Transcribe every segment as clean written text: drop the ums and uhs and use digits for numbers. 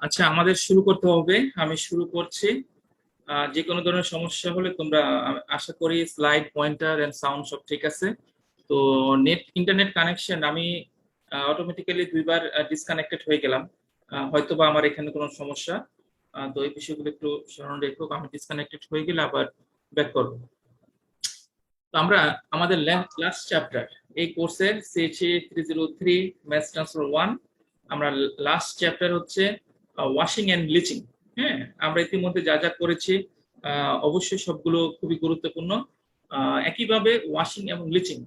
আচ্ছা, আমাদের শুরু করতে হবে। আমি শুরু করছি। যে কোনো ধরনের সমস্যা হলে তোমরা, আশা করি স্লাইড, পয়েন্টার এন্ড সাউন্ড সব ঠিক আছে। তো ইন্টারনেট কানেকশন আমি অটোমেটিক্যালি দুইবার ডিসকানেক্টেড হয়ে গেলাম। হয়তোবা আমার এখানে কোনো সমস্যা। তো এই বিষয়গুলো একটু স্মরণ রেখো। আমি ডিসকানেক্টেড হয়ে গেলে আবার ব্যাক করবো। তো আমরা আমাদের লাস্ট চ্যাপ্টার, এই কোর্সের সিএইচএ 303 ম্যাথস ট্রান্সফার 1, আমরা লাস্ট চ্যাপ্টার হচ্ছে ওয়াশিং এন্ড ব্লিচিং। হ্যাঁ, আমরা ইতিমধ্যে যা যা করেছি অবশ্যই সবগুলো খুবই গুরুত্বপূর্ণ। একইভাবে ওয়াশিং এবং ব্লিচিং,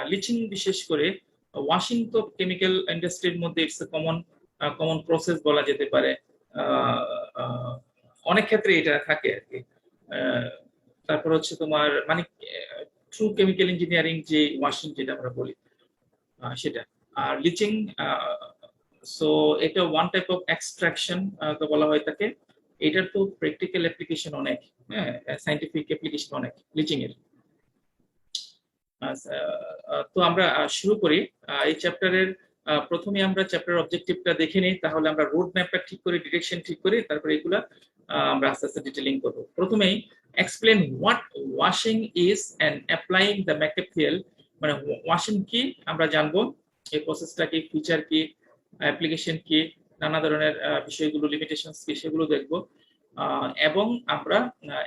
ব্লিচিং বিশেষ করে ওয়াশিং তো কেমিক্যাল ইন্ডাস্ট্রির মধ্যে it's a common common process বলা যেতে পারে। আহ, আহ, অনেক ক্ষেত্রে এটা থাকে আর কি। তারপর হচ্ছে তোমার মানে ট্রু কেমিক্যাল ইঞ্জিনিয়ারিং যে ওয়াশিং যেটা আমরা বলি, সেটা। আর লিচিং, সো এটা ওয়ান টাইপ অফ এক্সট্রাকশন তো বলা হয় তাকে। এটার তো প্র্যাকটিক্যাল অ্যাপ্লিকেশন অনেক, হ্যাঁ, সাইন্টিফিক অ্যাপ্লিকেশন অনেক লিচিং এর। তো আমরা শুরু করি। এই চ্যাপ্টারের প্রথমে আমরা চ্যাপ্টার অবজেক্টিভটা দেখে নিই, তাহলে আমরা রোড ম্যাপটা ঠিক করি, ডিরেকশন ঠিক করি, তারপরে এগুলা আমরা আস্তে আস্তে ডিটেলিং করব। প্রথমেই explain what washing is and applying the makeup field. মানে ওয়াশিং কি আমরা জানবো, এই প্রসেসটা কি, ফিচার কি, অ্যাপ্লিকেশন কি, নানা ধরনের বিষয়গুলো, লিমিটেশনস কি, সেগুলো দেখবো। এবং আমরা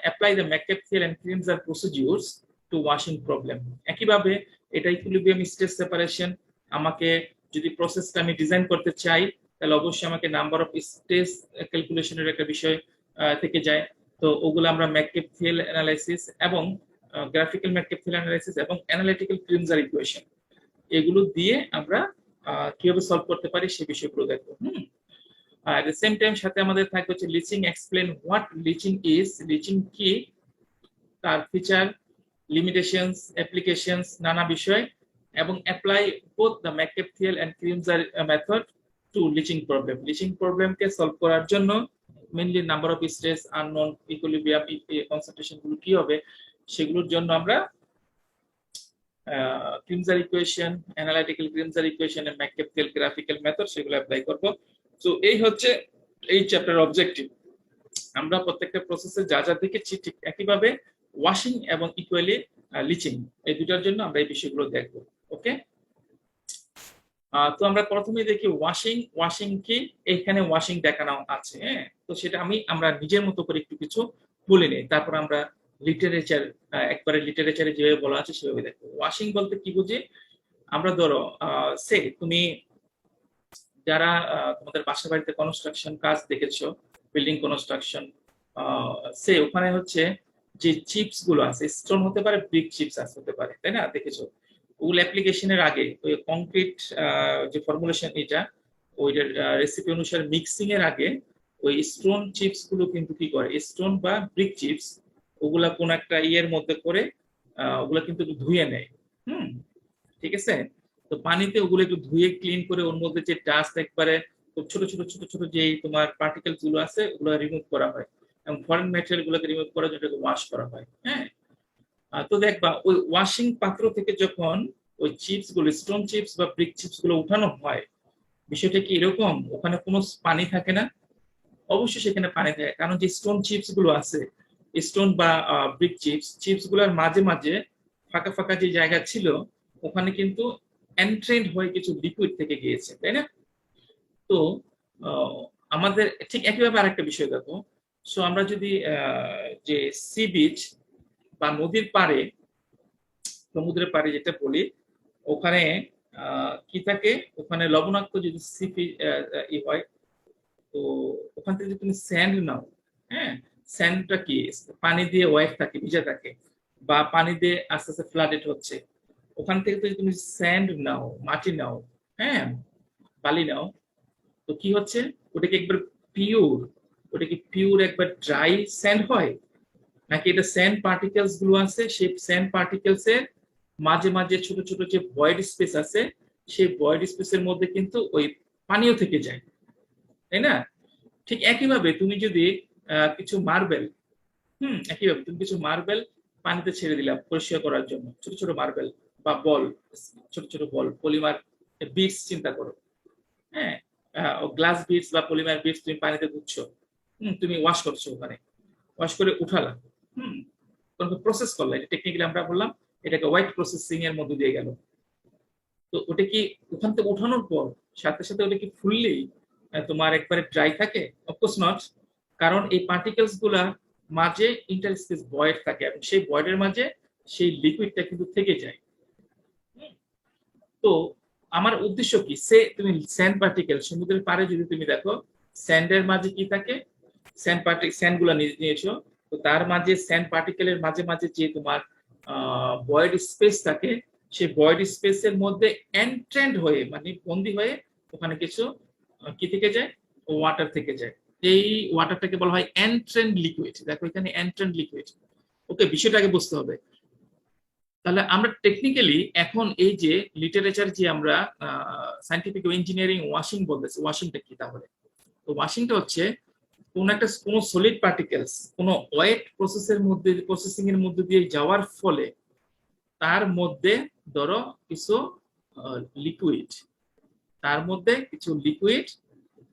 apply the makeup field and creams আর প্রসিডিউরস টু ওয়াশিং প্রবলেম। একইভাবে এটা ইকুইলিব্রিয়াম স্টেজ সেপারেশন। আমাকে যদি প্রসেসটা আমি ডিজাইন করতে চাই, তাহলে অবশ্যই আমাকে নাম্বার অফ স্টেজ ক্যালকুলেশনের একটা বিষয় থেকে যায়। তো ওগুলো আমরা ম্যাককেপ-ফিল অ্যানালাইসিস এবং গ্রাফিক্যাল ম্যাককেপ-ফিল অ্যানালাইসিস এবং অ্যানালিটিক্যাল ক্রিমজার ইকুয়েশন, এগুলো দিয়ে আমরা কিভাবে সলভ করতে পারি সে বিষয়গুলো দেখবো। আর দ্য সেম টাইম সাথে আমাদের থাকবে হচ্ছে leaching, explain what leaching is, leaching কি, তার ফিচার, লিমিটেশনস, অ্যাপ্লিকেশনস, নানা বিষয়, এবং apply both the McCabe Thiele and Kremser method to leaching problem. Leaching প্রবলেমকে সলভ করার জন্য mainly number of stage, unknown, equilibrium, concentration গুলো কি হবে, সেগুলোর জন্য আমরা Kremser equation, analytical Kremser equation and McCabe Thiele graphical method, সেগুলো অ্যাপ্লাই করব। তো এই হচ্ছে এই চ্যাপ্টার অবজেক্টিভ। আমরা প্রত্যেকটা প্রসেসে যা যা দেখেছি ঠিক একইভাবে ওয়াশিং এবং ইকুয়ালি লিচিং, এই দুটার জন্য আমরা এই বিষয়গুলো দেখব। ওকে, তো আমরা প্রথমে দেখি ওয়াশিং। ওয়াশিং কি, এখানে ওয়াশিং দেখানো আছে, হ্যাঁ। তো সেটা আমরা নিজের মতো করে একটু কিছু বলে নিই, তারপর আমরা লিটারেচার, একবারে লিটারেচারে যেভাবে বলা আছে সেভাবে দেখবো। ওয়াশিং বলতে কি বুঝি আমরা, ধরো সে তুমি যারা তোমাদের বাসা বাড়িতে কনস্ট্রাকশন কাজ দেখেছো, বিল্ডিং কনস্ট্রাকশন, সে ওখানে হচ্ছে যে চিপস গুলো আছে, স্টোন হতে পারে, ব্রিক চিপস হতে পারে, তাই না, দেখেছো। ওগুলো অ্যাপ্লিকেশনের আগে ওই কংক্রিট যে ফর্মুলেশন, এটা ওইটার রেসিপি অনুসারে মিক্সিং এর আগে ওই স্টোন চিপস গুলো কিন্তু কি করে, স্টোন বা ব্রিক চিপস, ওগুলা কোন একটা ইয়ের মধ্যে করে ওগুলা কিন্তু ধুয়ে নেয়। হুম, ঠিক আছে। তো পানিতে ওগুলো একটু ধুয়ে ক্লিন করে ওর মধ্যে যে ডাস্ট, একবারে ছোট ছোট ছোট ছোট যে তোমার পার্টিকেল গুলো আছে, ওগুলো রিমুভ করা হয় এবং ফরেন ম্যাটেরিয়াল গুলোকে রিমুভ করার জন্য ওয়াশ করা হয়। হ্যাঁ, তো দেখবা ওই ওয়াশিং পাত্র থেকে যখন ওই চিপস গুলো, স্টোন চিপস বা ব্রিক চিপস গুলো উঠানো হয়, বিষয়টা কি এরকম, ওখানে কোনো পানি থাকে না? অবশ্যই সেখানে পানি থাকে, কারণ যে স্টোন চিপস গুলো আছে, স্টোন বা ব্রিক চিপস, চিপস গুলোর মাঝে মাঝে ফাঁকা ফাঁকা যে জায়গা ছিল, ওখানে কিন্তু এন্ট্রেন্ড হয়ে কিছু লিকুইড থেকে গিয়েছে, তাই না? তো আমাদের ঠিক একইভাবে আরেকটা বিষয় দেখো। সো আমরা যদি যে সি বিচ বা নদীর পাড়ে, সমুদ্রের পাড়ে যেটা বলি, ওখানে কি থাকে, ওখানে লবণাক্ত যদি সিপি ই হয়, তো ওখান থেকে যদি তুমি স্যান্ড নাও, হ্যাঁ, স্যান্ডটা কি পানি দিয়ে ওয়েট থাকে, ভিজা থাকে, বা পানি দিয়ে আস্তে আস্তে ফ্লাডেড হচ্ছে, ওখান থেকে যদি তুমি স্যান্ড নাও, মাটি নাও, হ্যাঁ, বালি নাও, তো কি হচ্ছে, ওটা কি একবার পিওর, ওটা কি পিওর একবার ড্রাই স্যান্ড হয়, নাকি এটা স্যান্ড পার্টিকেলস গুলো আছে, সেই স্যান্ড পার্টিকেলস এর মাঝে মাঝে ছোট ছোট যে ভয়েড স্পেস আছে, সেই ভয়েড স্পেসের মধ্যে কিন্তু ওই পানিও থেকে যায়, তাই না? ঠিক একইভাবে তুমি যদি কিছু মার্বেল, একইভাবে তুমি কিছু মার্বেল পানিতে ছেড়ে দিলাম পরিষ্কার করার জন্য, ছোট ছোট মার্বেল বা বল, ছোট ছোট বল, পলিমার বিটস চিন্তা করো, হ্যাঁ, গ্লাস বিটস বা পলিমার বিটস তুমি পানিতে ধুচ্ছো, তুমি ওয়াশ করছো, ওখানে ওয়াশ করে উঠালা, হুম প্রসেস করলা, এটা টেকনিক্যালি আমরা বললাম এটাকে হোয়াইট প্রসেসিং এর মধ্যে দিয়ে গেল। তো ওটা কি ওখান থেকে উঠানোর পর সাথে সাথে ওটা কি ফুললি তোমার একবারে ড্রাই থাকে? অফকোর্স নট, কারণ এই পার্টিকেলস গুলা মাঝে ইন্টারস্পেস ভয়েড থাকে এবং সেই ভয়েডের মাঝে সেই লিকুইডটা কিন্তু থেকে যায়। তো আমার উদ্দেশ্য কি, সে তুমি স্যান্ড পার্টিকেল সমুদ্রের পাড়ে যদি তুমি দেখো, স্যান্ডের মাঝে কি থাকে, স্যান্ড গুলা নিয়েছো, তো তার মাঝে স্যান্ড পার্টিকেলের মাঝে মাঝে যে তোমার ভয়েড স্পেস থাকে, সেই ভয়েড স্পেসের মধ্যে এন্ট্রেন্ড হয়ে মানে বন্দি হয়ে ওখানে কিছু কি থেকে যায়, ওয়াটার থেকে যায়। এই ওয়াটারটাকে বলা হয় এন্ট্রেন্ড লিকুইড। দেখো এখানে এন্ট্রেন্ড লিকুইড। ওকে, বিষয়টাকে বুঝতে হবে। তাহলে আমরা টেকনিক্যালি এখন এই যে লিটারেচার যে আমরা সায়েন্টিফিক ইঞ্জিনিয়ারিং ওয়াশিং বলতেছি, ওয়াশিংটা কি তাহলে? তো ওয়াশিংটা হচ্ছে কোন সলিড পার্টিকেলস কোন ওয়েট প্রসেসের মধ্যে প্রসেসিং এর মধ্যে দিয়ে যাওয়ার ফলে তার মধ্যে ধরো কিছু লিকুইড, তার মধ্যে কিছু লিকুইড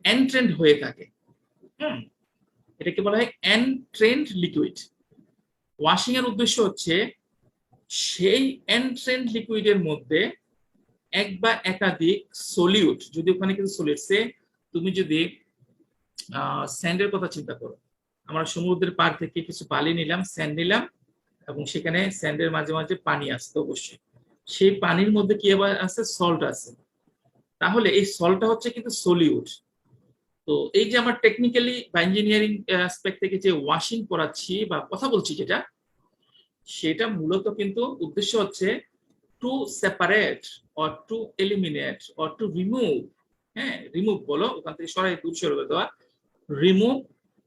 এন্ট্রেন্ড হয়ে থাকে। এটাকে বলা হয় এন্ট্রেন্ড লিকুইড। ওয়াশিং এর উদ্দেশ্য হচ্ছে সেই এন্ট্রেন্ড লিকুইডের মধ্যে এক বা একাধিক সলিউট, যদি ওখানে কিছু সলিউট সে তুমি যদি স্যান্ডের কথা চিন্তা করো, আমরা সমুদ্রের পাড় থেকে কিছু বালি নিলাম, স্যান্ড নিলাম, এবং সেখানে স্যান্ডের মাঝে মাঝে পানি আসতো অবশ্যই, সেই পানির মধ্যে কি আবার আছে, সল্ট আছে। তাহলে এই সল্টটা হচ্ছে কিন্তু সলিউট। তো এই যে আমার টেকনিক্যালি বা ইঞ্জিনিয়ারিং অ্যাসপেক্ট থেকে যে ওয়াশিং করাচ্ছি বা কথা বলছি যেটা, সেটা মূলত কিন্তু উদ্দেশ্য হচ্ছে to separate or to eliminate or to remove, হ্যাঁ রিমুভ বলো, ওখান থেকে সরাই দূর সরে দেওয়া, remove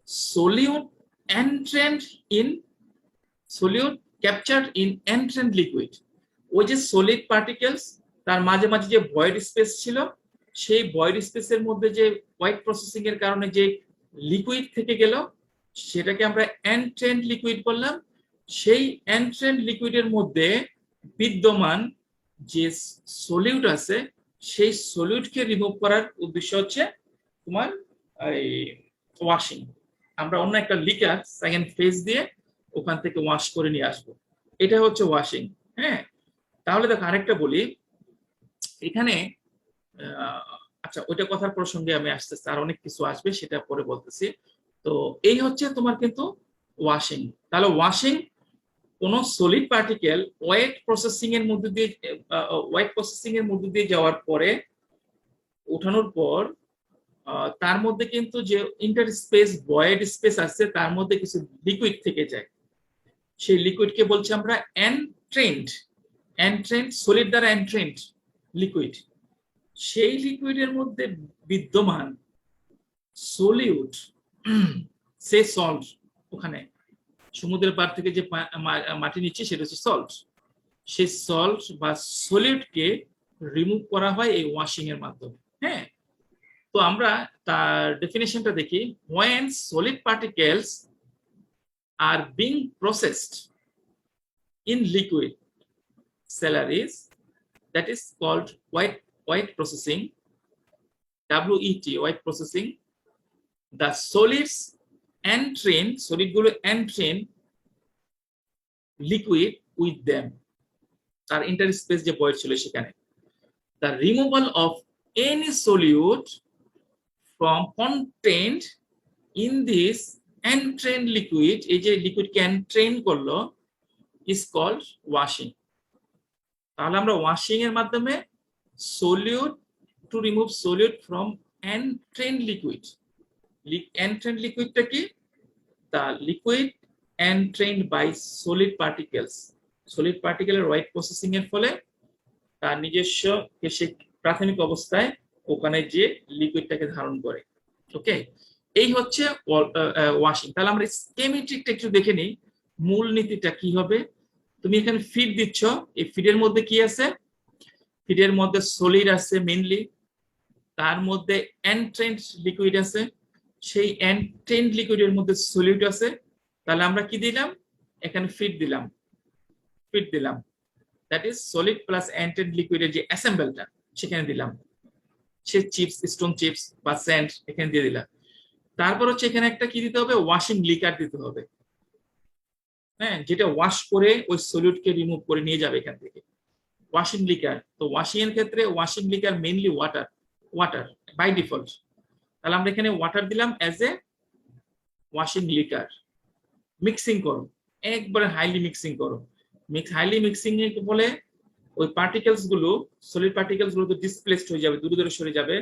solute entrant in solute captured in entrant liquid। ওই যে সলিড পার্টিকেলস তার মাঝে মাঝে যে ভয়েড স্পেস ছিল, সেই ভয়েড স্পেসের মধ্যে যে হোয়াইট প্রসেসিং এর কারণে যে লিকুইড থেকে গেল, সেটাকে আমরা এন্ট্রেন্ট লিকুইড বললাম। সেই এন্ট্রেন্ট লিকুইডের মধ্যে বিদ্যমান যে সলিউট আছে, সেই সলিউটকে রিমুভ করার উদ্দেশ্য হচ্ছে তোমার এই ওয়াশিং। আমরা অন্য একটা লিকার সেকেন্ড ফেজ দিয়ে ওখান থেকে ওয়াশ করে নিয়ে আসবো, এটা হচ্ছে ওয়াশিং। হ্যাঁ, তাহলে দেখো আরেকটা বলি এখানে, আচ্ছা ওইটা কথার প্রসঙ্গে আমি আসতেছি, আর অনেক কিছু আসবে সেটা পরে বলতেছি। তো এই হচ্ছে তোমার কিন্তু ওয়াশিং। তাহলে ওয়াশিং কোন সলিড পার্টিকেল ওয়েট প্রসেসিং এর মধ্যে দিয়ে যাওয়ার পরে উঠানোর পর তার মধ্যে কিন্তু যে ইন্টার স্পেস ভয়েড স্পেস আছে, তার মধ্যে কিছু লিকুইড থেকে যায়, সেই লিকুইডকে বলছি আমরা এন্ট্রেন্ড। এন্ট্রেন্ড সলিড দ্বারা এন্ট্রেন্ড লিকুইড। সেই লিকুইডের মধ্যে বিদ্যমান সলিউট, সে সল্ট, ওখানে সমুদ্রের পাড় থেকে যে মাটি নিচ্ছে সেটা হচ্ছে সল্ট। সেই সল্ট বা সলিউটকে রিমুভ করা হয় এই ওয়াশিং এর মাধ্যমে। হ্যাঁ, তো আমরা তার ডেফিনেশনটা দেখি। when solid particles are being processed in liquid salaries, that is called white processing, WET, white processing, the solids entrain, solid গুলো entrain liquid with them, তার ইন্টারস্পেস যে ভয়েড ছিল সেখানে। the removal of any solute from contained in this entrained liquid, এই যে লিকুইডকে এন্ট্রেন করলো, is called washing। তাহলে আমরা ওয়াশিং এর মাধ্যমে solute to remove solute from entrained liquid। entrained লিকুইডটা কি? the liquid entrained by solid particles। solid পার্টিকেলের হোয়াইট প্রসেসিং এর ফলে তার নিজস্ব প্রাথমিক অবস্থায় ওখানে যে লিকুইডটাকে ধারণ করে। ওকে, এই হচ্ছে ওয়াশিং। তাহলে আমরা স্কেমেটিকটা একটু দেখে নিই, মূল নীতিটা কি হবে। তুমি এখানে ফিড দিচ্ছ, এই ফিডের মধ্যে কি আছে? ফিডের মধ্যে সলিড আছে মেইনলি, তার মধ্যে এন্ট্রেন্ড লিকুইড আছে, সেই এন্ট্রেন্ড লিকুইডের মধ্যে সলিড আছে। তাহলে আমরা কি দিলাম এখানে? ফিড দিলাম, দ্যাট ইজ সলিড প্লাস এন্ট্রেন্ড লিকুইডের যে অ্যাসেম্বলটা সেখানে দিলাম। সে চিপস, স্টোন চিপস বা স্যান্ড এখানে দিয়ে দিলাম। তারপর হচ্ছে এখানে একটা কি দিতে হবে, ওয়াশিং লিকার দিতে হবে, হ্যাঁ, যেটা ওয়াশ করে ওই সলিউটকে রিমুভ করে নিয়ে যাবে এখান থেকে। ওয়াশিং লিকার, তো ওয়াশিং এর ক্ষেত্রে washing liquor mainly water, water by default. তাহলে আমরা এখানে ওয়াটার দিলাম as a washing liquor. Mixing করো, একবারে হাইলি মিক্সিং করো। হাইলি মিক্সিং এ বলে ওই পার্টিকেলস গুলো, সলিড পার্টিকেলস গুলো তো ডিসপ্লেসড হয়ে যাবে, দূরে দূরে সরে যাবে,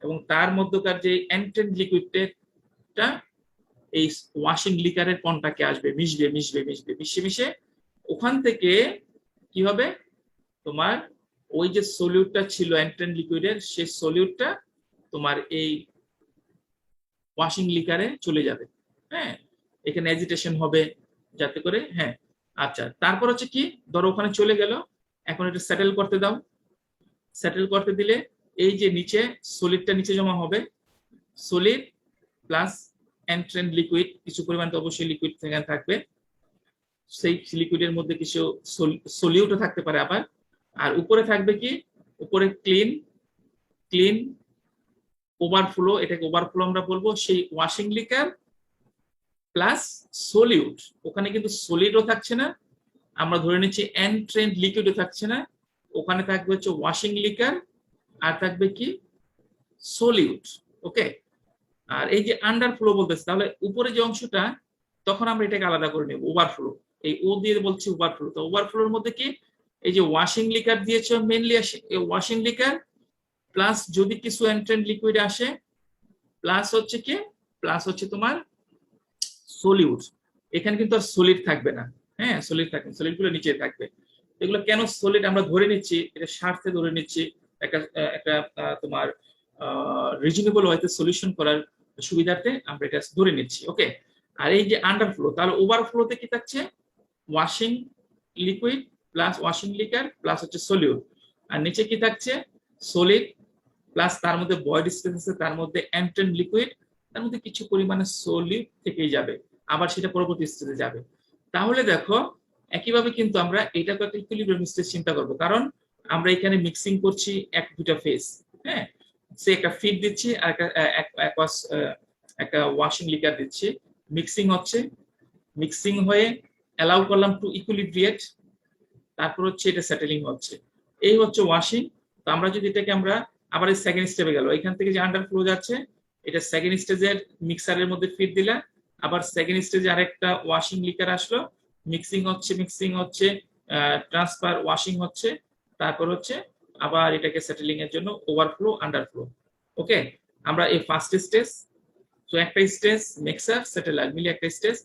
এবং তার মধ্যকার যে এন্ট্রেন্ট লিকুইডটা এই ওয়াশিং লিকারের কন্টাক্টে আসবে, মিশবে মিশবে মিশবে, মিশে মিশে ওখান থেকে কি হবে, তোমার ওই যে সলিউটটা ছিল এন্ট্রেন্ট লিকুইডের, সেই সলিউটটা তোমার এই ওয়াশিং লিকারে চলে যাবে। হ্যাঁ, এখানে এজিটেশন হবে যাতে করে, হ্যাঁ। আচ্ছা, তারপর হচ্ছে কি, ধরো ওখানে চলে গেল, এখন এটা সেটেল করতে দাও। সেটেল করতে দিলে এই যে নিচে সলিডটা নিচে জমা হবে, সলিড প্লাস এন্ট্রেন্ট লিকুইড, কিছু পরিমাণ তো অবশ্যই লিকুইড সেখানে থাকবে, সেই লিকুইডের মধ্যে কিছু সলিউটও থাকতে পারে আবার। আর উপরে থাকবে কি, উপরে ক্লিন, ক্লিন ওভারফ্লো, এটাকে ওভারফ্লো আমরা বলবো, সেই ওয়াশিং লিকার প্লাস সলিউট। ওখানে কিন্তু সলিডও থাকছে না, আমরা ধরে নিচ্ছি এন্ট্রেন্ট লিকুইডও থাকছে না, ওখানে থাকবে হচ্ছে ওয়াশিং লিকার আর থাকবে কি সলিউট। ওকে, আর এই যে আন্ডারফ্লো বলতেছে, তাহলে উপরে যে অংশটা, তখন আমরা এটাকে আলাদা করে নেব, ওভারফ্লো, এই ও দিয়ে বলছি ওভারফ্লো। তো ওভারফ্লোর মধ্যে কি, এই যে ওয়াশিং লিকার দিয়েছে মেইনলি ওয়াশিং লিকার, প্লাস যদি কিছু এন্ট্রেন্ট লিকুইড আসে, প্লাস হচ্ছে কি, প্লাস হচ্ছে তোমার সলিউট। এখানে কিন্তু আর সলিড থাকবে না, হ্যাঁ, সলিড থাকবে, সলিড গুলো নিচে থাকবে। এগুলো কেন সলিড আমরা ধরে নিচ্ছি, এটা স্বার্থে ধরে নিচ্ছি, একটা একটা তোমার রিজনেবল ওয়েতে সলিউশন করার সুবিধার্থে আমরা এটা ধরে নিচ্ছি। ওকে, আর এই যে আন্ডারফ্লো, তাহলে ওভারফ্লোতে কি থাকছে, washing liquid plus washing liquor plus হচ্ছে সলিউট, আর নিচে কি থাকছে, সলিড প্লাস তার মধ্যে বয়েড স্পেস আছে, তার মধ্যে এন্ট্রেন্ট লিকুইড, তার মধ্যে কিছু পরিমাণে সলিড থেকেই যাবে, আবার সেটা পরবর্তী স্টেজে যাবে। তাহলে দেখো, একইভাবে কিন্তু আমরা এটাকে একটা ইকুইলিব্রিয়াম স্টেজ চিন্তা করব, কারণ আমরা এখানে মিক্সিং করছি এক দুটা ফেজ, হ্যাঁ, সে একটা ফিড দিচ্ছি আর একটা ওয়াশিং লিকার দিচ্ছি, মিক্সিং হচ্ছে, মিক্সিং হয়ে অ্যালাউ করলাম টু ইকুইলিব্রিয়েট, তারপর হচ্ছে এটা সেটেলিং হচ্ছে, এই হচ্ছে ওয়াশিং। তো আমরা যদি এটাকে আমরা আবার এই সেকেন্ড স্টেপে গেল, এখান থেকে যে আন্ডারফ্লো যাচ্ছে, এটা সেকেন্ড স্টেজের মিক্সারের মধ্যে ফিড দিলা, আবার সেকেন্ড স্টেজে আরেকটা ওয়াশিং লিকার আসলো, মিক্সিং হচ্ছে, মিক্সিং হচ্ছে, ট্রান্সফার ওয়াশিং হচ্ছে, তারপর হচ্ছে আবার এটাকে সেটেলিং এর জন্য ওভারফ্লো আন্ডারফ্লো। ওকে, আমরা এই ফার্স্ট স্টেজ, তো একটা স্টেজ মিক্সার সেটেলার মিলে একটা stage,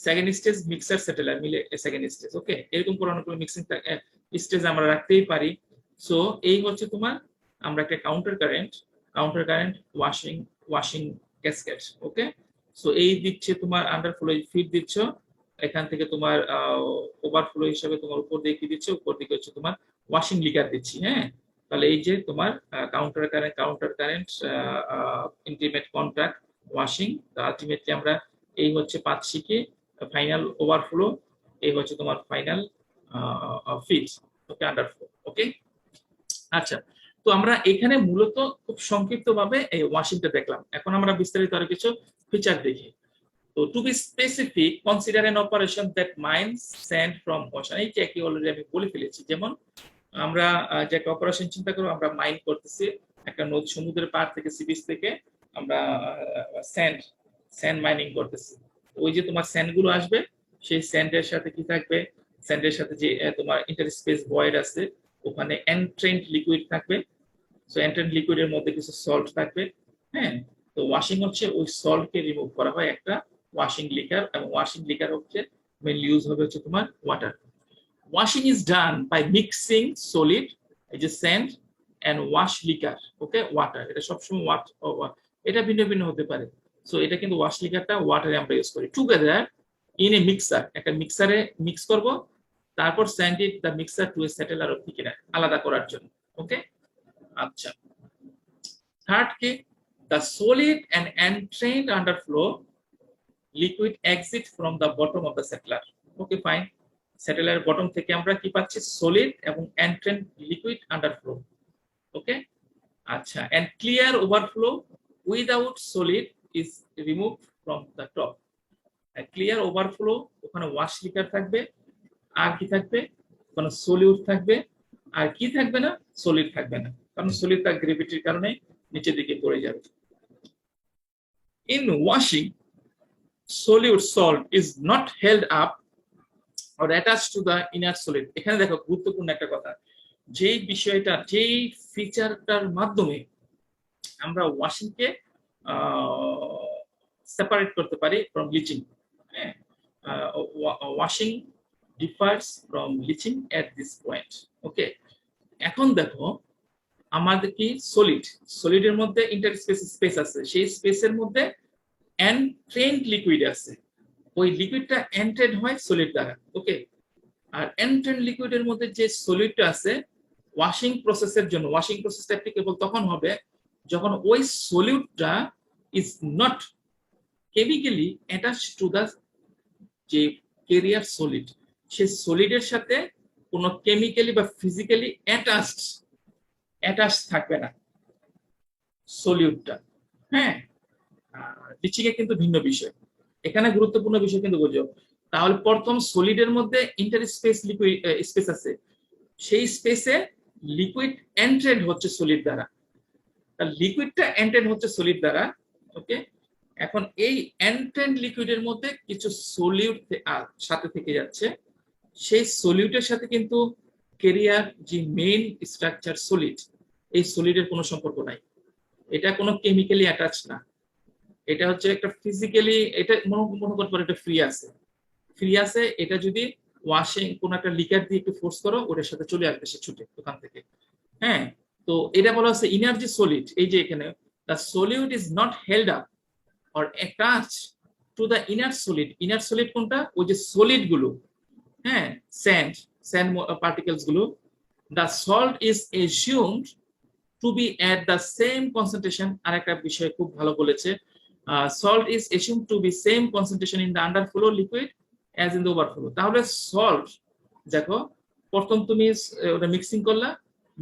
second stage mixer settler মিলে সেকেন্ড স্টেজ। ওকে, এরকম করে অনেকগুলো মিক্সিং স্টেজ আমরা রাখতেই পারি। সো এই হচ্ছে তোমার, আমরা একটা counter current washing, washing cascade. Okay, so এই দিচ্ছে তোমার আন্ডারফ্লো ফিড দিচ্ছ, এখান থেকে তোমার ওভারফ্লো হিসেবে তোমার উপর দিয়ে কি দিচ্ছে, উপর দিকে হচ্ছে তোমার ওয়াশিং লিকার দিচ্ছি। হ্যাঁ, তাহলে এই যে তোমার counter current intimate contact washing, ultimately আমরা এই হচ্ছে পাচ্ছি কি ফাইনাল ওভারফ্লো, এই হচ্ছে তোমার ফাইনাল ফিড। ওকে, আন্ডারফ্লো। ওকে, আচ্ছা, তো আমরা এখানে মূলত খুব সংক্ষিপ্ত ভাবে এই ওয়াশিংটা দেখলাম, এখন আমরা বিস্তারিত আরো কিছু ফিচার দেখি। তো to be specific, consider an operation that mines sand from ocean, এই যে একই অলরেডি আমি বলে ফেলেছি। যেমন আমরা যে একটা অপারেশন চিন্তা করবো, আমরা মাইন করতেছি একটা নদী, সমুদ্রের পাড় থেকে, সি বিচ থেকে আমরা স্যান্ড স্যান্ড মাইনিং করতেছি। ওই যে তোমার স্যান্ড গুলো আসবে, সেই স্যান্ডের সাথে কি থাকবে, স্যান্ডের সাথে যে তোমার ইন্টারস্পেস ভয়েড আছে, ওখানে এন্ট্রেন্ট লিকুইড থাকবে। সো এন্ট্রেন্ট লিকুইডের মধ্যে কিছু সল্ট থাকবে। হ্যাঁ, তো ওয়াশিং হচ্ছে ওই সল্টকে রিমুভ করা হয় একটা ওয়াশিং লিকার, এবং ওয়াশিং লিকার হচ্ছে মেইনলি ইউজ হবে হচ্ছে তোমার water. Washing is done by mixing solid, এই যে sand and wash liquor, okay, water, এটা সবসময় এটা ভিন্ন ভিন্ন হতে পারে। সো এটা কিন্তু ওয়াশ লিকারটা ওয়াটারে আমরা ইউজ করি, টুগেদার ইন এ মিক্সার, একটা মিক্সারে মিক্স করব, তারপর send it the mixer to a settler of thickness, আলাদা করার জন্য। ওকে, আচ্ছা, থার্ড কি, the solid and entrained underflow liquid exit from the bottom of the settler. Okay, fine, satellite bottom থেকে আমরা কি পাচ্ছি, সলিড এবং এন্ট্রেন্ট লিকুইড আন্ডারফ্লো। ওকে, আচ্ছা, and clear overflow without solid is removed from the top. Clear overflow, ওখানে wash liquor থাকবে, আর কি থাকবে, ওখানে সলিউট থাকবে, আর কি থাকবে না, সলিড থাকবে না, কারণ সলিড তার গ্রেভিটির কারণে নিচের দিকে পড়ে যাবে। In washing solute salt is not held up or attached to the inner solid. এখানে দেখো গুরুত্বপূর্ণ একটা কথা, যেই বিষয়টা, যেই ফিচারটার মাধ্যমে আমরা ওয়াশিং কে সেপারেট করতে পারি from bleaching. Washing differs from bleaching at this point. Okay, এখন দেখো আমাদের কি সলিড, সলিডের মধ্যে ইন্টারস্পেস স্পেস আছে, সেই স্পেসের মধ্যে এনট্রেন্ড লিকুইড আছে, ওই লিকুইডটা এন্ট্রেড হয় সলিড দ্বারা। ওকে, আর এন্ট্রেন্ড লিকুইডের মধ্যে যে সলিডটা আছে ওয়াশিং প্রসেসের জন্য, ওয়াশিং প্রসেসটা অ্যাপ্লিকেবল তখন হবে যখন ওই সলিউটটা is not chemically attach to the যে ক্যারিয়ার সলিড, সেই সলিডের সাথে কোনো কেমিক্যালি বা ফিজিক্যালি অ্যাটাচ থাকবে না সলিউটটা। হ্যাঁ, ব্লিচিং এ কিন্তু ভিন্ন বিষয়, এখানে গুরুত্বপূর্ণ বিষয় কিন্তু বুঝো। তাহলে প্রথম সলিডের মধ্যে ইন্টারস্পেস লিকুইড স্পেস আছে, সেই স্পেসে লিকুইড এন্ট্রেড হচ্ছে সলিড দ্বারা, লিকুইডটা এন্ট্রেড হচ্ছে সলিড দ্বারা। ওকে, এখন এই এন্ট্রেড লিকুইডের মধ্যে কিছু সলিউট সাথে থেকে যাচ্ছে, সেই সলিউটের সাথে কিন্তু ক্যারিয়ার যে মেইন স্ট্রাকচার সলিড, এই সলিডের কোনো সম্পর্ক নাই, এটা কোনো কেমিক্যালি অ্যাটাচ না, এটা হচ্ছে একটা ফিজিক্যালি, এটা মনে করতে পারো এটা ফ্রি আছে, ফ্রি আছে। এটা যদি ওয়াশিং কোন একটা লিকার দিয়ে একটু ফোর্স করো, ওটার সাথে চলে আসবে সে ছুটে ওখান থেকে। হ্যাঁ, তো এটা বলা হচ্ছে ইনার্জি সলিড। এই যে এখানে the solute is not held up or attached to the inner solid. inner solid কোনটা, ওই যে সলিড গুলো, হ্যাঁ, স্যান্ড পার্টিকেলস গুলো। the salt is assumed to be at the same concentration, আর একটা বিষয় খুব ভালো বলেছে, salt is assumed to be same concentration in the underflow liquid as in the overflow. তাহলে সল্ট দেখো, প্রথম তুমি ওটা মিক্সিং করলা,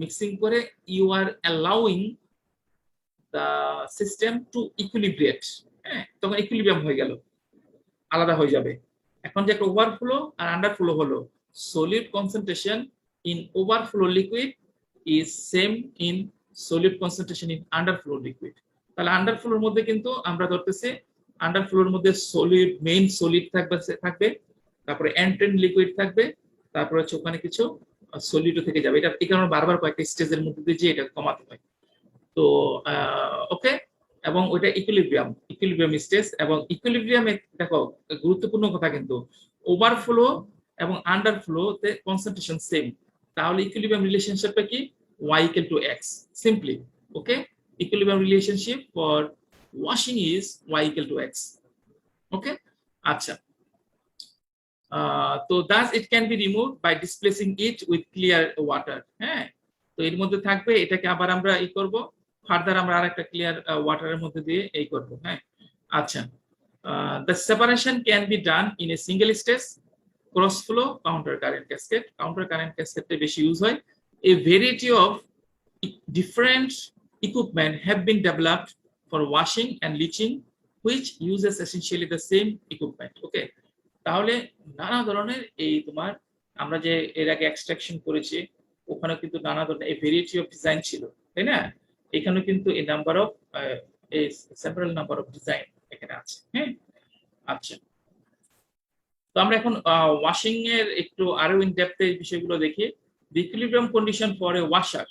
মিক্সিং করে you are allowing the system to equilibrate. হ্যাঁ, তখন ইকুইলিব্রিয়াম হয়ে গেল, আলাদা হয়ে যাবে। এখন যে একটা ওভারফ্লো আর আন্ডারফ্লো হলো, solid concentration in overflow liquid is same in solid concentration in underflow liquid. তাহলে আন্ডারফ্লোর মধ্যে কিন্তু আমরা ধরতেছি আন্ডারফ্লোর মধ্যে সলিড, মেইন সলিড থাকবে, তারপরে এন্ট্রেন্ড লিকুইড থাকবে, তারপরে হচ্ছে ওখানে কিছু সলিডও থেকে যাবে। এটা এই কারণে বারবার কয়েকটা স্টেজের মধ্যে দিয়ে যে এটা কমাতে হয়। তো ওকে, এবং ওইটা ইকুইলিব্রিয়াম স্টেজ, এবং ইকুইলিব্রিয়ামে দেখো গুরুত্বপূর্ণ কথা কিন্তু ওভারফ্লো এবং আন্ডারফ্লো তে কনসেন্ট্রেশন সেম, তাহলে ইকুইলিব্রিয়াম রিলেশনশিপটা কি, y equal to x simply. Okay, equilibrium relationship for washing is y equal to x. Okay, আচ্ছা, তো thus it can be removed by displacing it with clear water. হ্যাঁ, তো এর মধ্যে থাকবে, এটাকে আবার আমরা ই করব, ফার্দার আমরা আরেকটা ক্লিয়ার ওয়াটারের মধ্যে দিয়ে এই করব। হ্যাঁ, আচ্ছা, the separation can be done in a single stage, cross flow, counter current cascade. Counter current cascade বেশি ইউজ হয়। A variety of different equipment have been developed for washing and bleaching, which uses essentially the same equipment. Okay, তাহলে নানা ধরনের এই তোমার আমরা যে এর আগে এক্সট্রাকশন করেছি, ওখানে কিন্তু নানা ধরনের এই ভেরিয়েটি অফ ডিজাইন ছিল, তাই না? এখানে কিন্তু এই নাম্বার অফ এই সেভারাল নাম্বার অফ ডিজাইন এখানে আছে। হ্যাঁ, আচ্ছা, তো আমরা এখন ওয়াশিং এর একটু আরো ইন ডেপথ এই বিষয়গুলো দেখি। The equilibrium condition for a washer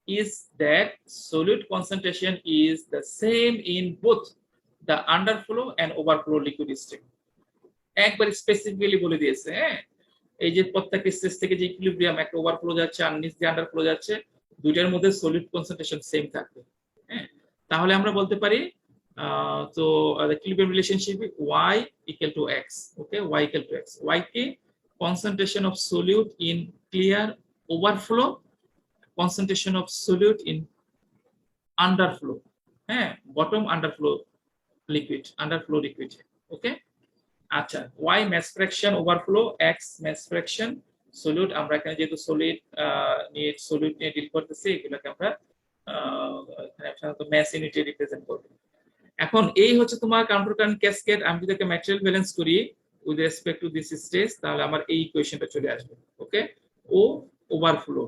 is that solute concentration is the same in both the underflow and overflow liquid stream. একবার স্পেসিফিক্যালি বলে দিয়েছে। হ্যাঁ, এই যে প্রত্যেক স্টেজ থেকে যে ইকুইলিব্রিয়াম, একটা ওভারফ্লো যাচ্ছে আর নিচ দিয়ে আন্ডারফ্লো যাচ্ছে, দুইটার মধ্যে সলিড কনসেন্ট্রেশন সেম থাকবে। হ্যাঁ, তাহলে আমরা বলতে পারি তো equilibrium relationship y equal to x. Okay, y equal to x, y কি, concentration of solute in clear overflow, concentration of solute in underflow, হ্যাঁ, bottom underflow liquid. ওকে, আচ্ছা, y mass fraction overflow, x mass fraction solute। আমরা এখানে যেহেতু solid নিয়ে deal করতেছি, এগুলোকে আমরা এখানে সাধারণত ম্যাস ইউনিটে রিপ্রেজেন্ট করবে। এখন এই হচ্ছে তোমার কাউন্টার কারেন্ট ক্যাসকেড। আমি যদি একটা ম্যাটেরিয়াল ব্যালেন্স করি with respect to this stage, তাহলে আমার এই ইকুয়েশনটা চলে আসবে। Okay, O overflow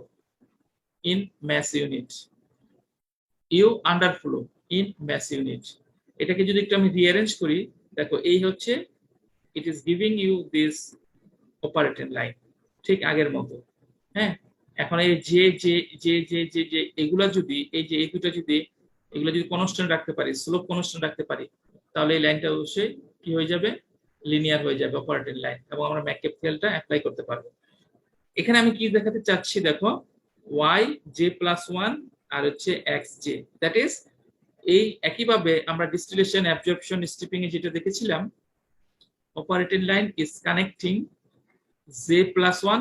in mass unit, U underflow in mass unit. এটাকে যদি একটু আমি রিঅ্যারেঞ্জ করি, দেখো এই হচ্ছে it is giving you this operating line, ঠিক আগের মতো। হ্যাঁ, এখন এই যে যে যে যে যে যে এগুলা যদি এই যে এই দুটো যদি এগুলো যদি কনস্ট্যান্ট রাখতে পারি, স্লোপ কনস্ট্যান্ট রাখতে পারি, তাহলে এই লাইনটা অবশ্যই কি হয়ে যাবে, লিনিয়ার হয়ে যাবে অপারেটিং লাইন, এবং আমরা ম্যাককেপথিয়ালটা অ্যাপ্লাই করতে পারবো। এখানে আমি কি দেখাতে চাচ্ছি দেখো, ওয়াই জে প্লাস ওয়ান আর হচ্ছে এক্স জে, দ্যাট ইজ এই একইভাবে আমরা ডিস্টিলেশন অ্যাবজর্পশন স্ট্রিপিং এ যেটা দেখেছিলাম, operating line is connecting J plus one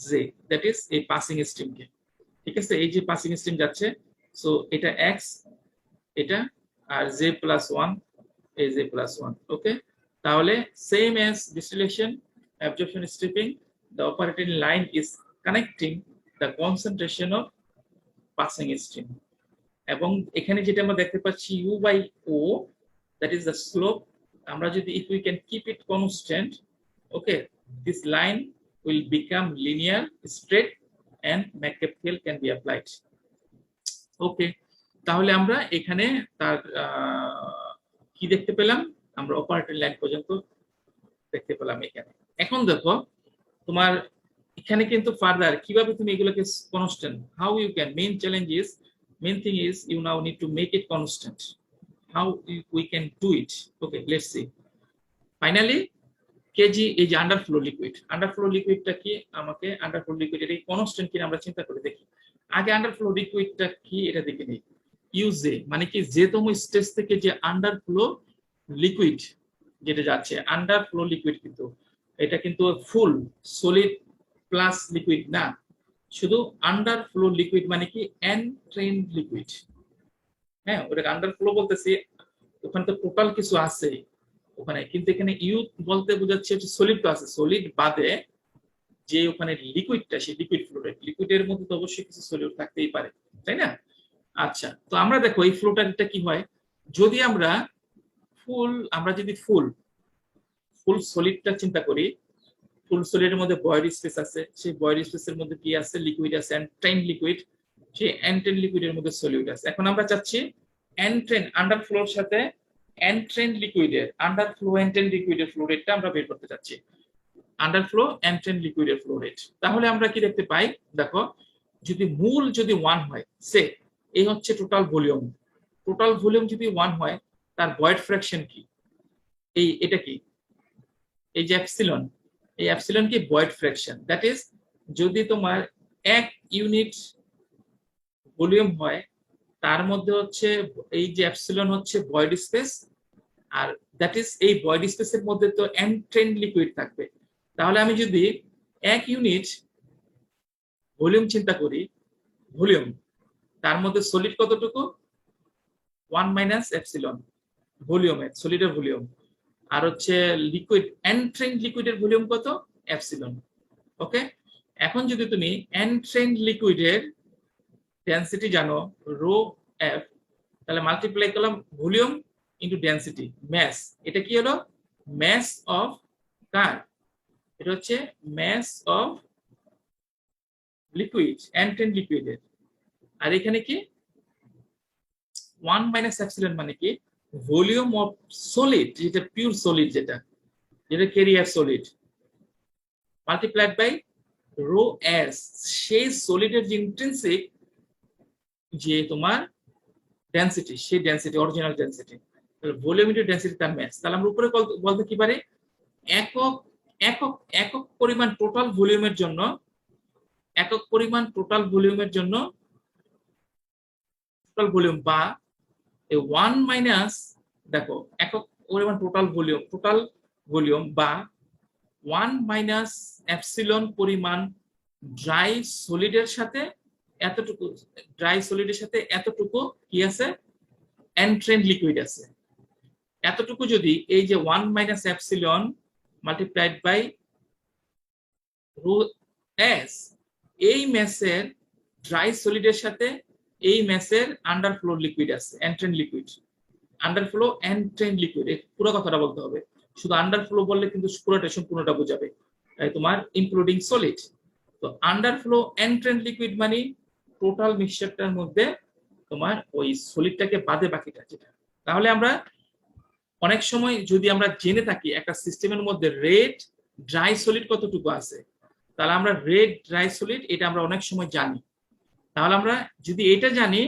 J, that is এই পাসিং স্ট্রিমকে। ঠিক আছে, এই যে পাসিং স্ট্রিম যাচ্ছে, সো এটা এক্স, এটা আর জে প্লাস ওয়ান, এই জে প্লাস ওয়ান। ওকে, তাহলে same as distillation absorption stripping, the operating line is connecting the concentration of passing stream, এবং এখানে যেটা আমরা দেখতে পাচ্ছি u by o, that is the slope, আমরা যদি if we can keep it constant, okay, this line will become linear, straight, and McCabe can be applied. ওকে, তাহলে আমরা এখানে তার কি দেখতে পেলাম, আমরা অপারেটিং লাইন পর্যন্ত দেখতে পেলাম এখানে। এখন দেখো তোমার এখানে কিন্তু ফার্দার কিভাবে তুমি এগুলোকে constant, how you can, main thing is you now need to make it constant, how we can do it. Okay, let's see. Finally KG এই যে আন্ডারফ্লো লিকুইডটা কি, আমাকে আন্ডারফ্লো লিকুইড এর কনস্ট্যান্ট কিনা আমরা চিন্তা করে দেখি। আগে আন্ডারফ্লো লিকুইডটা কি এটা দেখে নিই। ইউজে মানে কি, যে তম স্টেজ থেকে যে আন্ডারফ্লো লিকুইড যেটা যাচ্ছে, আন্ডারফ্লো লিকুইড কিন্তু এটা কিন্তু ফুল সলিড প্লাস লিকুইড না, শুধু আন্ডারফ্লো লিকুইড মানে কি এনট্রেইনড লিকুইড। হ্যাঁ, ওটাকে আন্ডারফ্লো বলতেছি, ওখানে তো টোটাল কিছু আছে ওখানে, কিন্তু এখানে ইউ বলতে বোঝাচ্ছে হচ্ছে সলিড তো আছে, সলিড বাদে যে ওখানে লিকুইডটা, সেই লিকুইড ফ্লুইড, লিকুইডের মধ্যে তো অবশ্যই কিছু সলিড থাকতেই পারে, তাই না? আচ্ছা, তো আমরা দেখো এই ফ্লোটারটা কি হয়, যদি আমরা যদি ফুল সলিডটা চিন্তা করি, ফুল সলিডের মধ্যে বয়েড স্পেস আছে, সেই বয়েড স্পেসের মধ্যে কি আছে, লিকুইড আছে, এনট্রেইন লিকুইড, সেই এনট্রেইন লিকুইডের মধ্যে সলিড আছে। এখন আমরা চাচ্ছি এনট্রেইন আন্ডারফ্লোর সাথে এনট্রেইন লিকুইডের, আন্ডারফ্লো এনট্রেইন লিকুইডের ফ্লো রেটটা আমরা বের করতে চাচ্ছি, আন্ডারফ্লো এনট্রেইন লিকুইডের ফ্লো রেট। তাহলে আমরা কি দেখতে পাই, দেখো যদি মূল যদি 1 হয়, সে এই হচ্ছে টোটাল ভলিউম যদি 1 হয়, তার ভয়েড ফ্র্যাকশন কি, এটা কি, এই যে এপসিলন, এই এপসিলন কি ভয়েড ফ্র্যাকশন, দ্যাট ইজ যদি তোমার 1 ইউনিট ভলিউম হয়, তার মধ্যে হচ্ছে এই যে এপসিলন হচ্ছে ভয়েড স্পেস, আর দ্যাট ইজ এই ভয়েড স্পেসের মধ্যে তো এনট্রেইন লিকুইড থাকবে। তাহলে আমি যদি 1 ইউনিট ভলিউম চিন্তা করি, ভলিউম, তার মধ্যে সলিড কতটুকু, 1 মাইনাস এপসিলন ভলিউমের, সলিডের ভলিউম, আর হচ্ছে লিকুইড এনট্রেইন লিকুইডের ভলিউম কত, এপসিলন। ওকে, এখন যদি তুমি এনট্রেইন লিকুইডের ডেনসিটি জানো রো এফ, তাহলে মাল্টিপ্লাই করলাম ভলিউম ইনটু ডেনসিটি ম্যাস, এটা কি হলো, ম্যাস অফ কার, এটা হচ্ছে ম্যাস অফ লিকুইড, এনট্রেইন লিকুইডের। আর এখানে কি 1 মাইনাস এপসিলন মানে কি ভলিউম অফ সলিড, যেটা পিওর সলিড, যেটা carrier solid, multiplied by rho S, সেই সলিডের যে ইন্ট্রিনসিক যে তোমার ডেনসিটি, সেই density original density, volume into density তার ম্যাস। তাহলে আমরা উপরে বলতে কি পারে, একক একক একক পরিমাণ টোটাল ভলিউমের জন্য, একক পরিমাণ টোটাল ভলিউমের জন্য টোটাল ভলিউম, বা 1 মাইনাস, দেখো একক পরিমাণ টোটাল ভলিউম বা 1 মাইনাস এপসিলন পরিমাণ ড্রাই সলিডের সাথে এতটুকু, কি আছে, এনট্রেইন লিকুইড আছে, এতটুকু যদি এই যে 1 minus epsilon multiplied by rho S, এই ম্যাসের ড্রাই সলিডের সাথে এই মেসের আন্ডারফ্লো লিকুইড আছে, entrant liquid, underflow entrant liquid, পুরো কথাটা বলতে হবে। শুধু আন্ডারফ্লো বললে কিন্তু পুরোটা সম্পূর্ণটা বোঝাবে তোমার ইনক্লুডিং সলিড। তো আন্ডারফ্লো এন্ট্রেন্ট লিকুইড মানে টোটাল মিক্সচারটার মধ্যে তোমার ওই সলিডটাকে বাদে বাকিটা যেটা। তাহলে আমরা অনেক সময় যদি আমরা জেনে থাকি একটা সিস্টেমের মধ্যে রেড ড্রাই সলিড কতটুকু আছে, তাহলে আমরা রেড ড্রাই সলিড এটা আমরা অনেক সময় জানি। তাহলে আমরা যদি এটা জানি,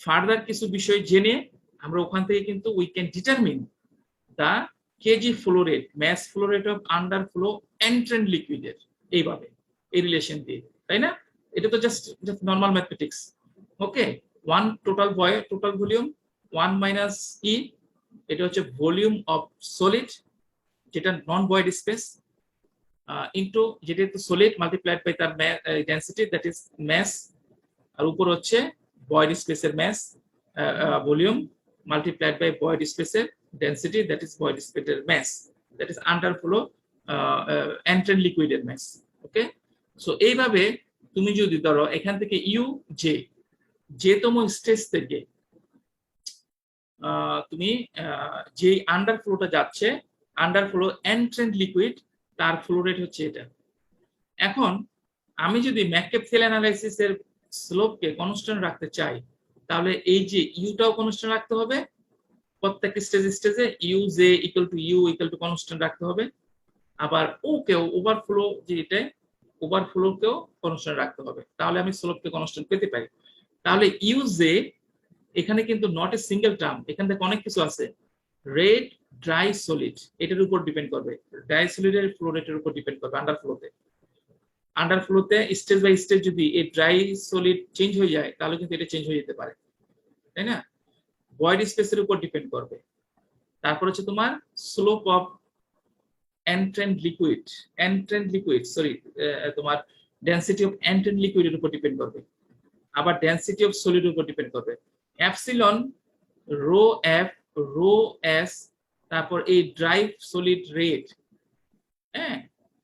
ফার্দার কিছু বিষয় জেনে আমরা ওখান থেকে কিন্তু we can determine the KG flow rate, mass flow rate of underflow entrained লিকুইডের, এইভাবে এই রিলেশন দিয়ে, তাই না? এটা তো just normal mathematics. Okay, one total volume 1 minus E, এটা হচ্ছে ভলিউম অফ সলিড যেটা নন ভয়েড স্পেস, ইনটু যেটা তো সলিড মাল্টিপ্লাইড বাই তার ডেনসিটি দ্যাট ইজ মাস, আর উপর হচ্ছে ভয়েড স্পেসের mass volume multiplied by void স্পেসের ডেনসিটি দ্যাট ইজ ভয়েড স্পেসের mass, that is underflow entrained লিকুইডের মাস। ওকে, সো এইভাবে তুমি যদি ধরো এখান থেকে ইউ যে তম স্টেজ থেকে তুমি যে আন্ডারফ্লোটা যাচ্ছে, আন্ডারফ্লো এন্ট্রেন্ট লিকুইড, তার ফ্লো রেট হচ্ছে এটা। এখন আমি যদি ম্যাককেপ-সেল অ্যানালাইসিসের স্লোপকে কনস্ট্যান্ট রাখতে চাই, তাহলে এই যে ইউটাও কনস্ট্যান্ট রাখতে হবে, প্রত্যেক স্টেজে U J equal to U equal to constant রাখতে হবে। আবার ওকেও ওভারফ্লো যেটা ওভারফ্লোকেও কনস্ট্যান্ট রাখতে হবে, তাহলে আমি স্লোপকে কনস্ট্যান্ট পেতে পারি। তাহলে ইউ জে এখানে কিন্তু নট এ সিঙ্গেল টার্ম, এখান থেকে অনেক কিছু আছে। রেড ড্রাই সলিড এটার উপর ডিপেন্ড করবে, ড্রাই সলিডের ফ্লো রেটের উপর ডিপেন্ড করবে। আন্ডারফ্লোতে স্টেজ বাই স্টেজ যদি এই ড্রাই সলিড চেঞ্জ হয়ে যায়, তাহলে কিন্তু এটা চেঞ্জ হয়ে যেতে পারে, তাই না? ভয়েড স্পেসের উপর ডিপেন্ড করবে। তারপর হচ্ছে তোমার slope of entrant liquid sorry, তোমার ডেনসিটি অফ এন্ট্রেন্ট লিকুইডের উপর ডিপেন্ড করবে, আবার ডেনসিটি অফ সলিডের উপর ডিপেন্ড করবে। Epsilon, rho F, rho S, তারপর এই ড্রাই সলিড রেট, হ্যাঁ,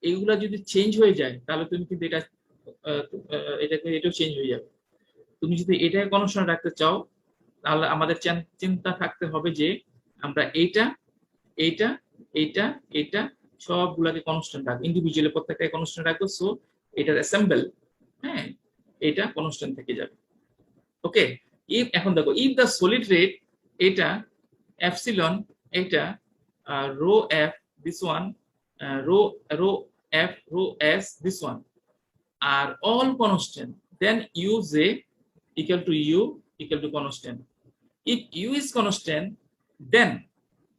এইগুলা যদি চেঞ্জ হয়ে যায়, তাহলে তুমি কিন্তু এটাও চেঞ্জ হয়ে যাবে। তুমি যদি এটাকে কনস্ট্যান্ট রাখতে চাও, তাহলে আমাদের চিন্তা থাকতে হবে যে আমরা এইটা সবগুলাকে কনস্ট্যান্ট রাখবো, ইন্ডিভিজুয়ালি প্রত্যেকটাকে কনস্ট্যান্ট রাখবো। সো এটার অ্যাসেম্বল, হ্যাঁ, এটা কনস্ট্যান্ট থেকে যাবে। ওকে, এখন দেখো ইফ দ্য সলিড রেট এটা এপসিলন, এটা rho F this one, rho F, rho S this one আর all constant, then U J equal to constant. If u is constant, then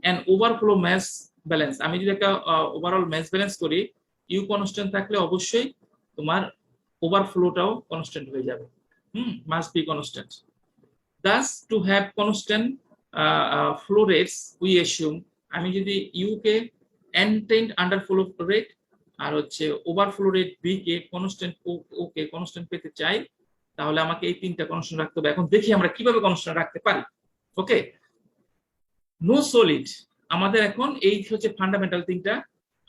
an overflow mass balance, আমি যদি একটা overall mass balance করি, u constant থাকলে অবশ্যই তোমার ওভারফ্লোটাও constant হয়ে যাবে, must be constant. Thus to have constant flow rates we assume, আমি যদি u কে entrained underflow rate আর হচ্ছে ওভারফ্লো রেট b কে কনস্ট্যান্ট, ও কে কনস্ট্যান্ট পেতে চাই, তাহলে আমাকে এই তিনটা কনস্ট্যান্ট রাখতে হবে। এখন দেখি আমরা কিভাবে কনস্ট্যান্ট রাখতে পারি। ওকে, নো সলিড, আমাদের এখন এই হচ্ছে ফান্ডামেন্টাল তিনটা।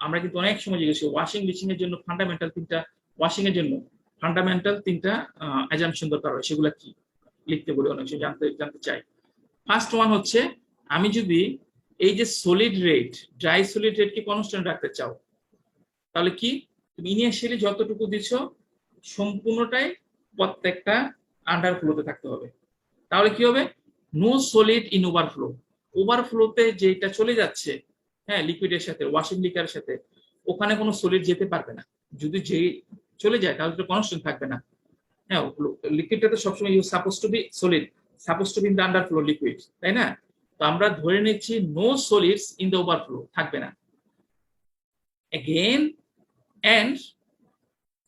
আমরা কিন্তু অনেক সময় জিজ্ঞেস ওয়াশিং মেশিন এর জন্য ফান্ডামেন্টাল তিনটা, ওয়াশিং এর জন্য ফান্ডামেন্টাল তিনটা অ্যাজাম্পশন দরকার হয়, সেগুলো কি লিখতে বলি, অনেক সময় জানতে চাই। ফার্স্ট ওয়ান হচ্ছে, আমি যদি এই যে solid rate, dry solid rate কে কনস্ট্যান্ট রাখতে চাও, তাহলে কি তুমি ইনিশিয়ালি যতটুকু দিছো সম্পূর্ণটাই প্রত্যেকটা আন্ডারফ্লোতে থাকতে হবে। তাহলে কি হবে, নো সলিড ইন ওভারফ্লো, ওভারফ্লোতে যেটা চলে যাচ্ছে, হ্যাঁ, লিকুইডের সাথে, ওয়াশিং লিকারের সাথে, ওখানে কোনো সলিড যেতে পারবে না। যদি যে চলে যায় তাহলে তো কনস্ট্যান্ট থাকবে না। হ্যাঁ, লিকুইডটা তো সবসময় you suppose to be solid, suppose to be in the underflow liquid, তাই না? তো আমরা ধরে নিচ্ছি no solids in the overflow, থাকবে না। Again, and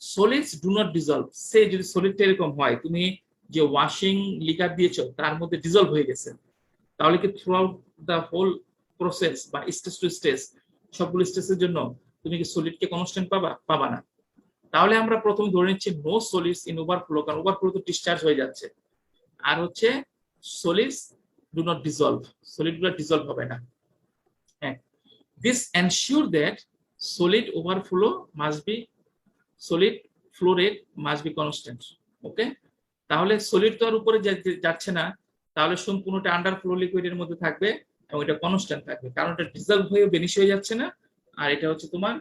solids do not dissolve, সে যদি সলিডটা এরকম হয়, তুমি যে ওয়াশিং লিকার দিয়েছো তার মধ্যে ডিজলভ হয়ে গেছে, তাহলে কি throughout the whole process বা স্টেজ টু স্টেজ সবগুলো স্টেজের জন্য তুমি কি সলিডকে কনস্ট্যান্ট পাবা না। তাহলে আমরা প্রথমে ধরে নিচ্ছি নো সলিডস ইন ওভারফ্লো, কারণ ওভারফ্লো তো ডিসচার্জ হয়ে যাচ্ছে। আর হচ্ছে সলিডস ডু নট ডিজলভ, সলিডগুলো ডিজলভ হবে না। হ্যাঁ, this ensure that solid overflow must be, solid flow rate must be constant. Okay, তাহলে সলিড তো আর উপরে যাচ্ছে না, তাহলে সম্পূর্ণটা আন্ডার ফ্লো লিকুইডের মধ্যে থাকবে এবং এটা কনস্ট্যান্ট থাকবে, কারণ এটা ডিজলভ হয়ে বেনিশ হয়ে যাচ্ছে না, আর এটা হচ্ছে তোমার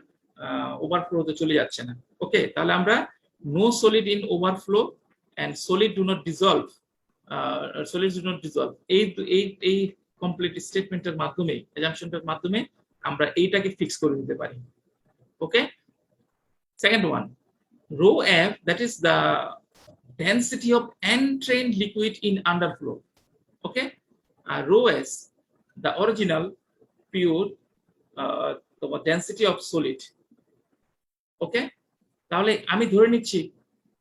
ওভারফ্লোতে চলে যাচ্ছে না। ওকে, তাহলে আমরা no solid in overflow and solid do not dissolve, solid do not dissolve, এই এই এই কমপ্লিট স্টেটমেন্টের মাধ্যমে, অ্যাজাম্পশনটার মাধ্যমে আমরা এইটাকে ফিক্স করে দিতে পারি। Okay, second one, rho f, that is the density of entrained liquid in underflow. Okay, rho s, the original pure the density of solid. Okay, তাহলে আমি ধরে নিচ্ছি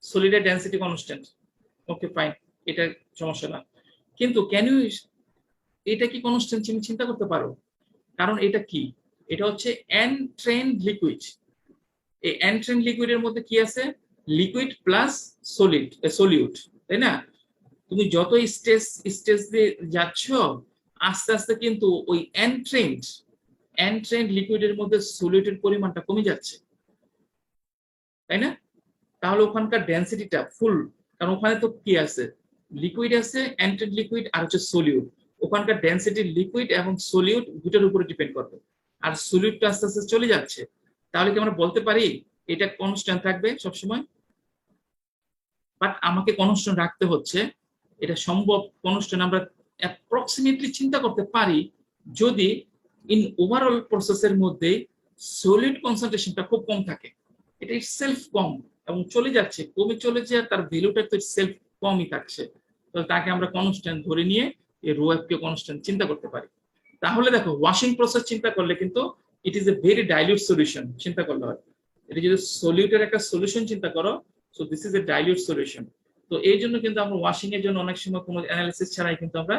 সলিডের ডেনসিটি কনস্ট্যান্ট। ওকে ফাইন, এটা সমস্যা না, কিন্তু ক্যান ইউ, এটা কি কনস্ট্যান্ট তুমি চিন্তা করতে পারো? কারণ এটা কি, এটা হচ্ছে এনট্রেন্ড লিকুইড। এই এনট্রেন্ড লিকুইডের মধ্যে কি আছে? লিকুইড প্লাস সলিড, সলিউট, তাই না? তুমি যত স্টেজ দিয়ে যাচ্ছ আস্তে আস্তে কিন্তু ওই এনট্রেন্ড লিকুইডের মধ্যে সলিউটের পরিমাণটা কমে যাচ্ছে, তাই না? তাহলে ওখানকার ডেনসিটিটা ফুল, কারণ ওখানে তো কি আছে, লিকুইড আছে, এনট্রেন্ড লিকুইড আর হচ্ছে সলিউট, ওখানকার ডেনসিটি লিকুইড এবং সলিউট দুটোর উপরে ডিপেন্ড করবে, আর সলিউটটা আস্তে আস্তে চলে যাচ্ছে। তাহলে কি আমরা বলতে পারি এটা কনস্ট্যান্ট থাকবে সবসময়? বাট আমাকে কনস্ট্যান্ট রাখতে হচ্ছে, এটা সম্ভব কনস্ট্যান্ট আমরা অ্যাপ্রক্সিমেটলি চিন্তা করতে পারি যদি ইন ওভারঅল প্রসেসের মধ্যে সলিড কনসেন্ট্রেশনটা খুব কম থাকে, এটা সেলফ কম এবং চলে যাচ্ছে, কমে চলে যায়, তার ভ্যালুটা তো সেলফ কমই থাকছে, তাহলে তাকে আমরা কনস্ট্যান্ট ধরে নিয়ে এই রো এফ কে কনস্ট্যান্ট চিন্তা করতে পারি। তাহলে দেখো ওয়াশিং প্রসেস চিন্তা করলে কিন্তু it is a very dilute solution চিন্তা করলে হয়, এটা যদি সলিউটের একটা সলিউশন চিন্তা করো, so this is a dilute solution. তো এই জন্য কিন্তু আমরা ওয়াশিং এর জন্য অনেক সময় কোনো অ্যানালিসিস ছাড়াই কিন্তু আমরা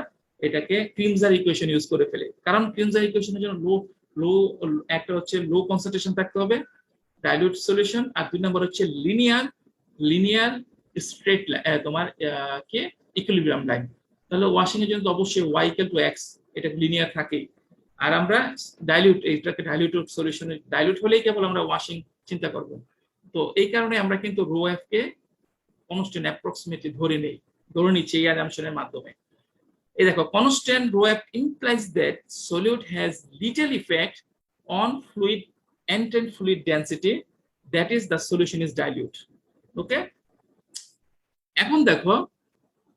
এটাকে ক্রিমজার ইকুয়েশন ইউজ করে ফেলি, কারণ ক্রিমজার ইকুয়েশনের জন্য লো একটা হচ্ছে লো কনসেন্ট্রেশন থাকতে হবে ডাইলিউট সলিউশন, আর দুই নম্বর হচ্ছে লিনিয়ার স্ট্রেট তোমার কি ইকুইলিব্রিয়াম লাইন। তাহলে ওয়াশিং এর জন্য অবশ্যই y ইকুয়াল টু x, এটা লিনিয়ার থাকেই, আর আমরা ডাইলিউট, এইটাকে ডাইলিউট সলিউশন, ডাইলিউট হলেই কেবল আমরা ওয়াশিং চিন্তা করব। তো এই কারণে আমরা কিন্তু রো এফ কে কনস্ট্যান্ট অ্যাপ্রক্সিমেটলি ধরে নিচ্ছি এই অ্যাজাম্পশনের মাধ্যমে। এই দেখো, constant rho F implies that solute has little effect on fluid entrant fluid density, that is the solution is dilute. Okay, এখন দেখো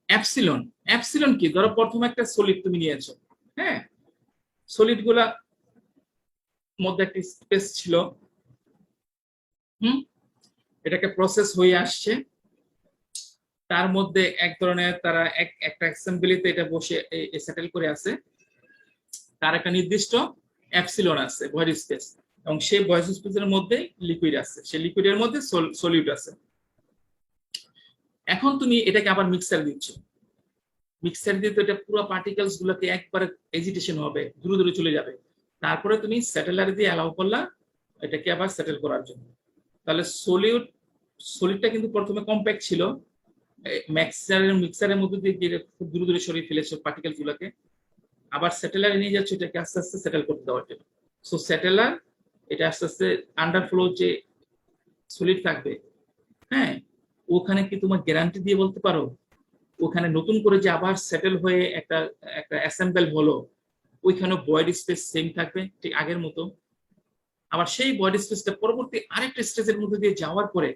এপসিলন কি, ধরো প্রথম একটা সলিড তুমি নিয়েছো, হ্যাঁ, সলিড গুলা মধ্যে একটা স্পেস ছিল, এটাকে প্রসেস হয়ে আসছে, তার মধ্যে এক ধরনের তারা একটা অ্যাসেম্বলিতে এটা বসে সেটেল করে আছে, তার একটা নির্দিষ্ট এপসিলন আছে ভয়েড স্পেস, এবং সেই ভয়েড স্পেসের মধ্যে লিকুইড আছে, সেই লিকুইডের মধ্যে সলিউট আছে। এখন তুমি এটাকে আবার মিক্সার দিচ্ছ, মিক্সার দিয়ে তো এটা পুরো পার্টিকেলস গুলোকে একবারে এজিটেশন হবে, দূরে দূরে চলে যাবে, তারপরে তুমি সেটেলার দিয়ে অ্যালাউ করলা এটাকে আবার সেটেল করার জন্য। তাহলে সলিডটা কিন্তু প্রথমে কম্প্যাক্ট ছিল, মিক্সারের মধ্যে দিয়ে খুব দূরে দূরে সরিয়ে ফেলেছে পার্টিকেল গুলোকে, আবার সেটেলারে নিয়ে যাচ্ছে এটাকে আস্তে আস্তে সেটেল করতে দেওয়ার জন্য। সো সেটেলার এটা আস্তে আস্তে আন্ডারফ্লো যে সলিড থাকবে, হ্যাঁ, ওখানে কি তোমার গ্যারান্টি দিয়ে বলতে পারো ওখানে নতুন করে যে আবার সেটেল হয়ে একটা অ্যাসেম্বল হলো, ওইখানে ভয়েড স্পেস সেম থাকবে ঠিক আগের মতো? আবার সেই ভয়েড স্পেসটা পরবর্তী আরেকটা স্টেজের মধ্যে দিয়ে যাওয়ার পরে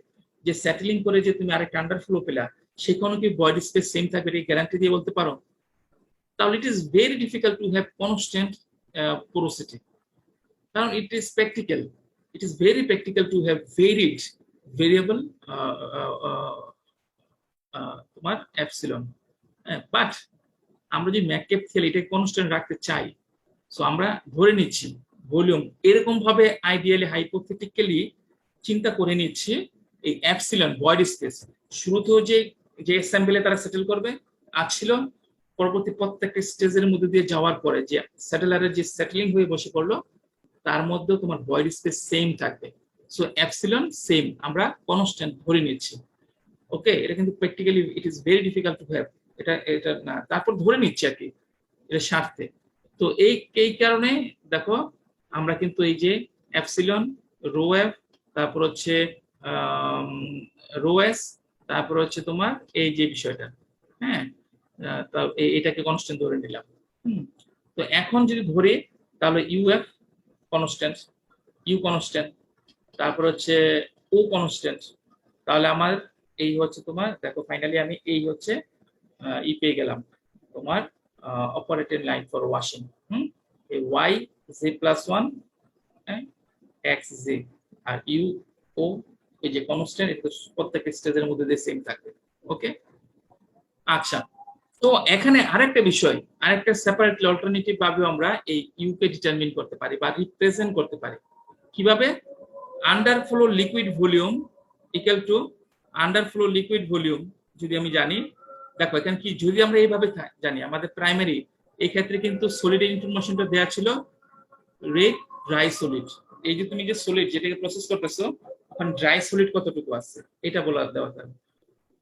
যে সেটেলিং করে যে তুমি আরেকটা আন্ডারফ্লো পেলা, সেখানে কি ভয়েড স্পেস সেম থাকবে, এই গ্যারান্টি দিয়ে বলতে পারো? তাহলে it is very difficult to have constant porosity, কারণ it is very practical to have variable তোমার এপসিলন, বাট আমরা যদি ম্যাককেপ খেলে এটাকে কনস্ট্যান্ট রাখতে চাই, সো আমরা ধরে নিচ্ছি ভলিউম এরকম ভাবে আইডিয়ালি হাইপোথেটিক্যালি চিন্তা করে নিচ্ছি এই এপসিলন ভয়েড স্পেস শুরুতেও যে অ্যাসেম্বলে তারা সেটেল করবে ছিল, পরবর্তী প্রত্যেকটা স্টেজের মধ্যে দিয়ে যাওয়ার পরে যে স্যাটেলারের যে সেটেলিং হয়ে বসে পড়লো, তার মধ্যেও তোমার ভয়েড স্পেস সেম থাকবে, সো এপসিলন সেম আমরা কনস্ট্যান্ট ধরে নিচ্ছি। ওকে, এটা কিন্তু practically it is very difficult to have, এটা না, তারপর ধরে নিচ্ছি আর কি এটা স্বার্থে। তো এই কারণে দেখো আমরা কিন্তু এই যে এপসিলন, রো এফ, তারপর হচ্ছে রো এস, তারপর হচ্ছে তোমার এই যে বিষয়টা, হ্যাঁ, এটাকে কনস্ট্যান্ট ধরে নিলাম। তো এখন যদি ধরি তাহলে ইউএফ কনস্ট্যান্ট, ইউ কনস্ট্যান্ট, তারপর হচ্ছে ও কনস্ট্যান্ট, তাহলে আমার এই হচ্ছে তোমার দেখো ফাইনালি আমি এই হচ্ছে ই পেয়ে গেলাম তোমার অপারেটেড লাইন ফর ওয়াশিং। এই Y J plus one, X J, আর ইউ ও এই যে কনস্ট্যান্ট, এটা প্রত্যেক স্টেজের মধ্যে দিয়ে সেম থাকবে। ওকে, আচ্ছা। তো এখানে আরেকটা বিষয়, আরেকটা সেপারেটলি অল্টারনেটিভ ভাবে আমরা এই ইউ কে ডিটারমিন করতে পারি বা রিপ্রেজেন্ট করতে পারি। কিভাবে? Underflow liquid volume equal to underflow liquid volume যদি আমি জানি, দেখো এখানে কি যদি আমরা এইভাবে জানি আমাদের প্রাইমারি, এই ক্ষেত্রে কিন্তু সলিড ইনফরমেশনটা দেওয়া ছিল রেড ড্রাই সলিড। এই যে তুমি যে সলিড যেটাকে প্রসেস করতেছো, ওখানে ড্রাই সলিড কতটুকু আছে এটা বলা দেওয়া থাকে।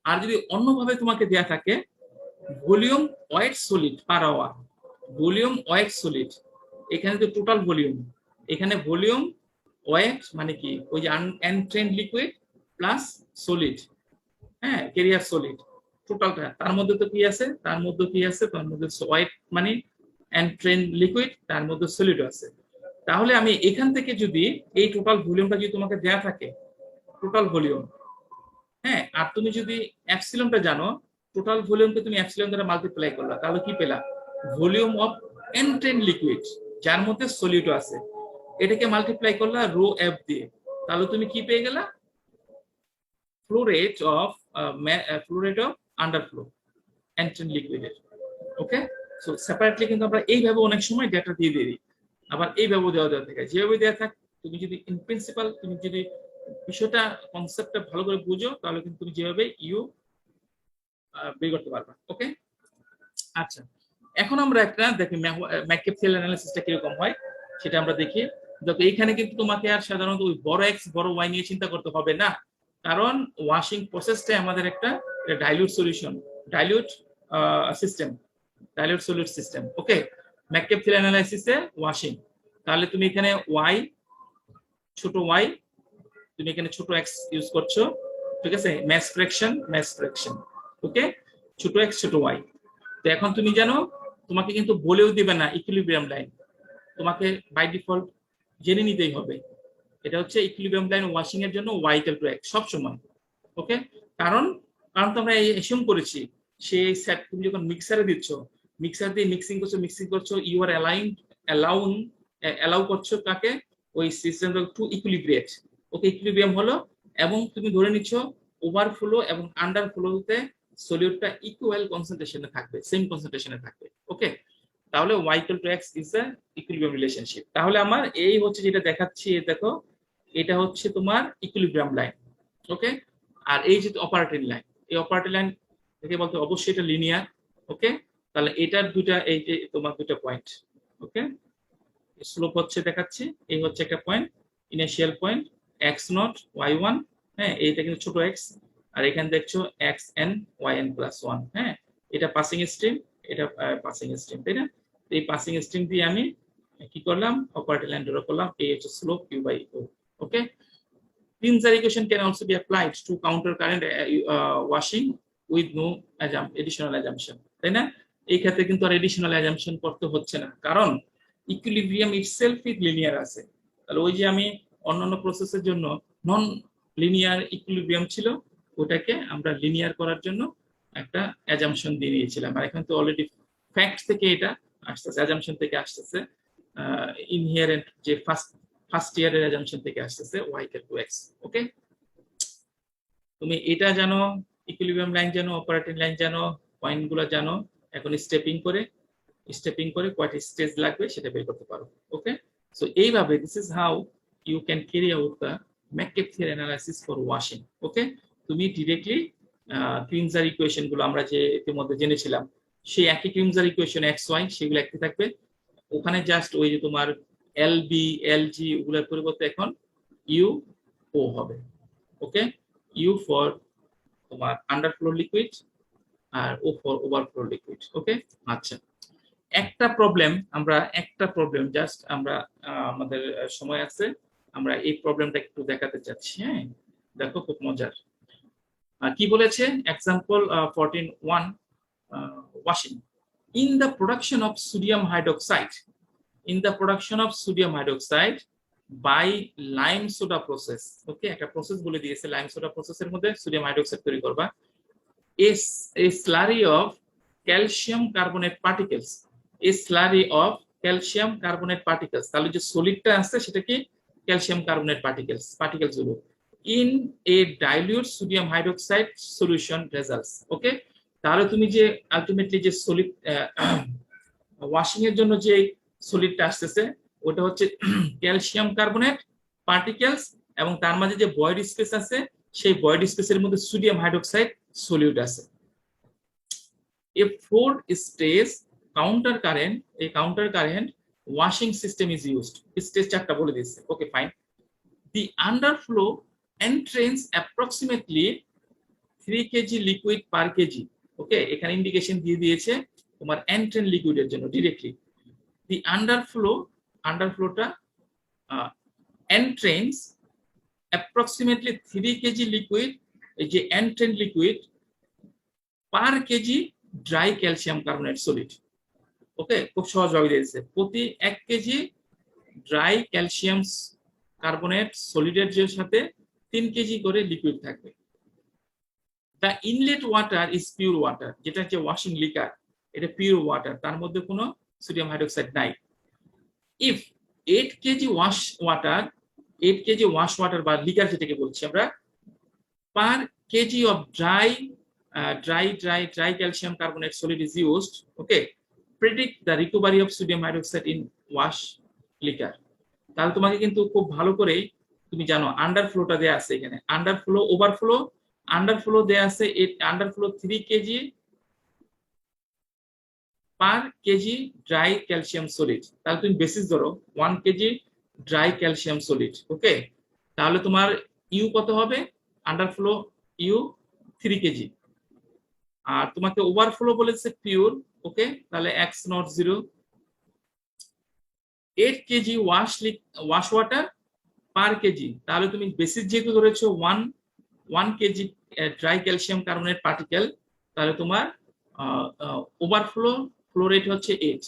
আর যদি অন্যভাবে তোমাকে দেয়া থাকে volume wet solid per hour, volume wet solid, এখানে তো টোটাল ভলিউম, এখানে ভলিউম ওয়েট মানে কি ওই যে আনট্রেন্ড লিকুইড প্লাস সলিড, হ্যাঁ ক্যারিয়ার সলিড, টোটালটা তার মধ্যে তো কি আছে, তার মধ্যে কি আছে, তার মধ্যে ওয়েট মানে আনট্রেন্ড লিকুইড, তার মধ্যে সলিড আছে। তাহলে আমি এখান থেকে যদি এই টোটাল ভলিউমটা যদি তোমাকে দেয়া থাকে টোটাল ভলিউম, হ্যাঁ, আর তুমি যদি এপসিলনটা জানো, টোটাল ভলিউমকে তুমি এপসিলন দ্বারা মাল্টিপ্লাই করলা, তাহলে কি পেলা? ভলিউম অফ এনট্রেন্ড লিকুইড যার মধ্যে সলিড আছে, এটাকে মাল্টিপ্লাই করলা রো এফ দিয়ে, তাহলে তুমি কি পেয়ে গেলা? Flow rate of underflow entrained লিকুইডের। ওকে, সো সেপারেটলি কিন্তু আমরা এইভাবে অনেক সময় ডেটা দিয়ে দিই, আবার এইভাবে দেওয়া থাকে, যেভাবে দেওয়া থাক তুমি যদি ইন প্রিন্সিপাল তুমি যদি বিষয়টা কনসেপ্টটা ভালো করে বুঝো, তাহলে কিন্তু তুমি যেভাবে ইউ বের করতে পারবা। ওকে, আচ্ছা। এখন আমরা একটা দেখি ম্যাককেপ-থিয়েল অ্যানালিসিসটা কিরকম হয় সেটা আমরা দেখি। দেখো এইখানে কিন্তু তোমাকে আর সাধারণত ওই বড় এক্স বড় ওয়াই নিয়ে চিন্তা করতে হবে না, কারণ ওয়াশিং প্রসেসটা আমাদের একটা dilute solution, dilute system, dilute solute system. Okay, McCabe Thiele অ্যানালিসিসে ওয়াশিং, তাহলে তুমি এখানে ওয়াই ছোট ওয়াই, তুমি এখানে ছোট এক্স ইউজ করছো, ঠিক আছে, ম্যাস ফ্র্যাকশন। ওকে, ছোট এক্স ছোট ওয়াই। তো এখন তুমি জানো তোমাকে কিন্তু বলেও দিবে না ইকুইলিব্রিয়াম লাইন, তোমাকে বাই ডিফল্ট জেনে নিতেই হবে এটা হচ্ছে ইকুইলিব্রিয়াম লাইন ওয়াশিং এর জন্য ওয়াই ইকুয়াল টু এক্স সব সময়। ওকে, কারণ কারণ তো আমরা এসিউম করেছি সেই সেট তুমি যখন মিক্সারে দিচ্ছ, মিক্সার দিয়ে মিক্সিং করছো ইউ আর অ্যালাউ করছো কাকে? ওই সিস্টেম টু ইকুইলিব্রিয়েট। ওকে, ইকুইলিব্রিয়াম হলো, এবং তুমি ধরে নিচ্ছ ওভারফ্লো এবং আন্ডারফ্লোতে সলিউটটা ইকুয়াল কনসেন্ট্রেশনে থাকবে, সেম কনসেন্ট্রেশনে থাকবে। ওকে, তাহলে y equal to x is the equilibrium relationship. তাহলে আমার এই হচ্ছে যেটা দেখাচ্ছি, দেখো এটা হচ্ছে তোমার ইকুইলিব্রিয়াম লাইন। ওকে, আর এই যে অপারেটিং লাইন, এই অপারেটিং লাইন থেকে বলতে অবশ্যই এটা লিনিয়ার। ওকে, তাহলে এটার দুটা এই যে তোমার দুটো পয়েন্ট। ওকে, স্লোপ হচ্ছে দেখাচ্ছি, এই হচ্ছে একটা point, initial point x0 y1, হ্যাঁ এইটা কিন্তু ছোট x, আর এখানে দেখছো xn yn প্লাস 1, হ্যাঁ এটা পাসিং স্ট্রিম, এটা পাসিং স্ট্রিম, তাই না? এই পাসিং স্ট্রিম দিয়ে আমি কি করলাম, অপারেটিং লাইন ড্র করলাম, এই হচ্ছে slope q by o। Okay, Pinzer equation can also be applied to counter current washing with no additional assumption, তাই না? এই ক্ষেত্রে কিন্তু আর এডিশনাল অ্যাজাম্পশন করতে হচ্ছে না, কারণ ইকুইলিব্রিয়াম ইটসেলফ ইজ লিনিয়ার আছে। তাহলে ওই যে আমি অন্যান্য প্রসেসের জন্য নন লিনিয়ার ইকুইলিব্রিয়াম ছিল, ওটাকে আমরা লিনিয়ার করার জন্য একটা অ্যাজাম্পশন দিয়ে দিয়েছিলাম, আর এখন তো অলরেডি ফ্যাক্ট থেকে এটা আসতেছে, অ্যাজাম্পশন থেকে আসতেছে, ইনহিয়ারেন্ট যে ফার্স্ট ইয়ারের অ্যাজাম্পশন থেকে আসতেছে y ইকুয়াল টু x। ওকে, তুমি এটা জানো, ইকুইলিব্রিয়াম লাইন জানো, অপারেটিং লাইন জানো, পয়েন্টগুলো জানো, এখন স্টেপিং করে কয়টা স্টেজ লাগবে সেটা বের করতে পারো। ওকে, সো এইভাবে this is how you can carry out the McCabe Thiele analysis for washing. Okay, তুমি ডিরেক্টলি ক্রিমজার ইকুয়েশন গুলো আমরা যে ইতিমধ্যে জেনেছিলাম, সেই একই ক্রিমজার ইকুয়েশন এক্স ওয়াই সেগুলো একই থাকবে, ওখানে জাস্ট ওই যে তোমার এল বি এল জি ওগুলোর পরিবর্তে এখন ইউ ও হবে। ওকে, ইউ ফর তোমার আন্ডারফ্লো লিকুইড আর O for overflow liquid. Okay, আচ্ছা, একটা প্রবলেম জাস্ট আমরা আমাদের সময় আছে, আমরা এই প্রবলেমটা একটু দেখাতে চাচ্ছি। হ্যাঁ, দেখো খুব মজার। কি বলেছে example 14.1 washing in the production of sodium hydroxide by lime soda process. Okay, একটা প্রসেস বলে দিয়েছে, লাইম সোডা প্রসেসের মধ্যে সোডিয়াম হাইড্রোক্সাইড তৈরি করবা। a slurry of calcium carbonate particles, তাহলে যে সলিডটা আছে সেটা কি ক্যালসিয়াম কার্বনেট পার্টিকেলস গুলো in a dilute sodium hydroxide solution results. Okay, তাহলে তুমি যে আলটিমেটলি যে সলিড ওয়াশিং এর জন্য যে সলিডটা আসতেছে ওটা হচ্ছে ক্যালসিয়াম কার্বনেট পার্টিকেলস, এবং তার মাঝে যে ভয়েড স্পেস আছে সেই ভয়েড স্পেসের মধ্যে সোডিয়াম হাইড্রোক্সাইড সলিউট আছে। A 4-stage counter current washing system is used. Stage চারটা বলে দিয়েছে। Okay fine. The underflow entrains approximately 3 kg liquid per kg. Okay, এখানে ইন্ডিকেশন দিয়ে দিয়েছে তোমার এন্ট্রেন লিকুইডের জন্য ডিরেক্টলি। The underflowটা entrains approximately 3 kg liquid, এই যে entrain liquid per KG dry calcium carbonate solid. Okay, খুব সহজভাবে দিয়েছে প্রতি 1 কেজি ড্রাই ক্যালসিয়াম কার্বনেট সলিডের যে সাথে 3 কেজি করে লিকুইড থাকবে। The inlet water is pure water, যেটা হচ্ছে ওয়াশিং লিকার, এটা পিওর ওয়াটার, তার মধ্যে কোনো সোডিয়াম হাইড্রোক্সাইড নাই। ইফ 8 কেজি ওয়াশ ওয়াটার বা লিকার যেটাকে বলছি আমরা per KG of dry calcium carbonate solid is used, okay, predict the recovery of sodium hydroxide in wash liquor. তাহলে তোমাকে কিন্তু খুব ভালো করে তুমি জানো আন্ডারফ্লোটা দেয়া আছে, এখানে আন্ডারফ্লো দেয়া আছে, আন্ডারফ্লো 3 কেজি পার কেজি ড্রাই ক্যালসিয়াম সলিড। তাহলে তুমি বেসিস ধরো 1 কেজি ড্রাই ক্যালসিয়াম সলিড। ওকে, তাহলে তোমার ইউ কত হবে? আন্ডারফ্লো ইউ 3 কেজি, আর তোমাকে ওভারফ্লো বলেছে পিওর। ওকে, তাহলে x not 0। 8 KG wash water per KG, তাহলে তুমি বেসিস যেহেতু ধরেছো 1 KG dry calcium carbonate particle, তাহলে তোমার ওভারফ্লো ফ্লো রেট হচ্ছে 8।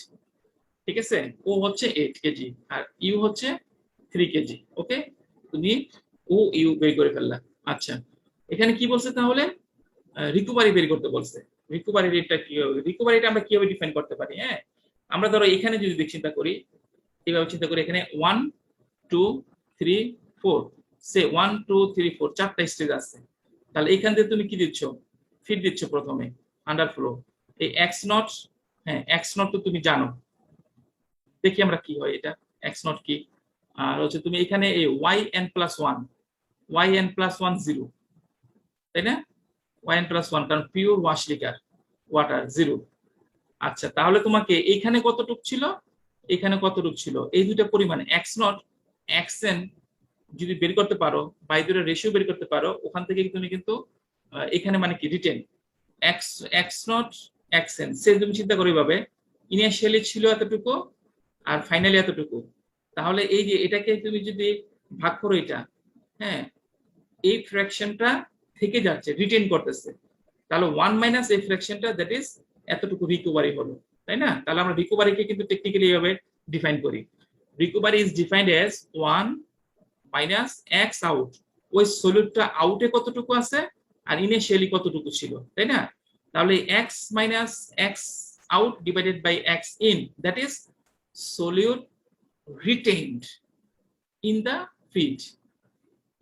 ঠিক আছে, ও হচ্ছে 8 কেজি আর ইউ হচ্ছে 3 কেজি। ওকে, তুমি ও ইউ বের করে ফেললা। আচ্ছা, এখানে কি বলছে তাহলে? রিকভারি বের করতে বলছে। রিকভারি রেটটা কি হবে? রিকভারিটা আমরা কিভাবে ডিফাইন করতে পারি? হ্যাঁ, আমরা ধরো এখানে যদি চিন্তা করি, এইভাবে চিন্তা করি, এখানে 1 2 3 4 সে 1 2 3 4 চারটা স্টেজ আছে। তাহলে এখান থেকে তুমি কি দিচ্ছ? ফিড দিচ্ছ প্রথমে আন্ডারফ্লো এই এক্স নট। হ্যাঁ, এক্স নট তো তুমি জানো, দেখি আমরা কি হয় এটা এক্স নট কি। আর হচ্ছে তুমি এখানে এই yn প্লাস 1 0, তাই না? yn প্লাস 1, কারণ পিওর ওয়াশ লিকার ওয়াটার 0। আচ্ছা, তাহলে তোমাকে এখানে কতটুক ছিল, এখানে কতটুক ছিল, এই দুইটা পরিমাণ এক্স নট এক্সএন যদি বের করতে পারো, বাই দুটো রেশিও বের করতে পারো, ওখান থেকে তুমি কিন্তু এখানে মানে কি রিটেন এক্স নট এক্সএন সে তুমি চিন্তা করি ভাবে ইনিশিয়ালি ছিল এতটুকু আর ফাইনালি এতটুকু। তাহলে এই যে এটাকে তুমি যদি ভাগ করো এটা, হ্যাঁ, এই ফ্র্যাকশনটা থেকে যাচ্ছে, রিটেন করতেছে, তাহলে 1 মাইনাস এই ফ্র্যাকশনটা দ্যাট ইজ এতটুকু রিকভারি হলো, তাই না? তাহলে আমরা রিকভারিকে কিন্তু টেকনিক্যালি এইভাবে ডিফাইন করি। Recovery is defined as 1 minus X out, ওই সলিউটটা আউটে কতটুকু আছে আর ইনিশিয়ালি কতটুকু ছিল, তাই না? তাহলে X minus X out divided by X in, that is solute retained in the feed।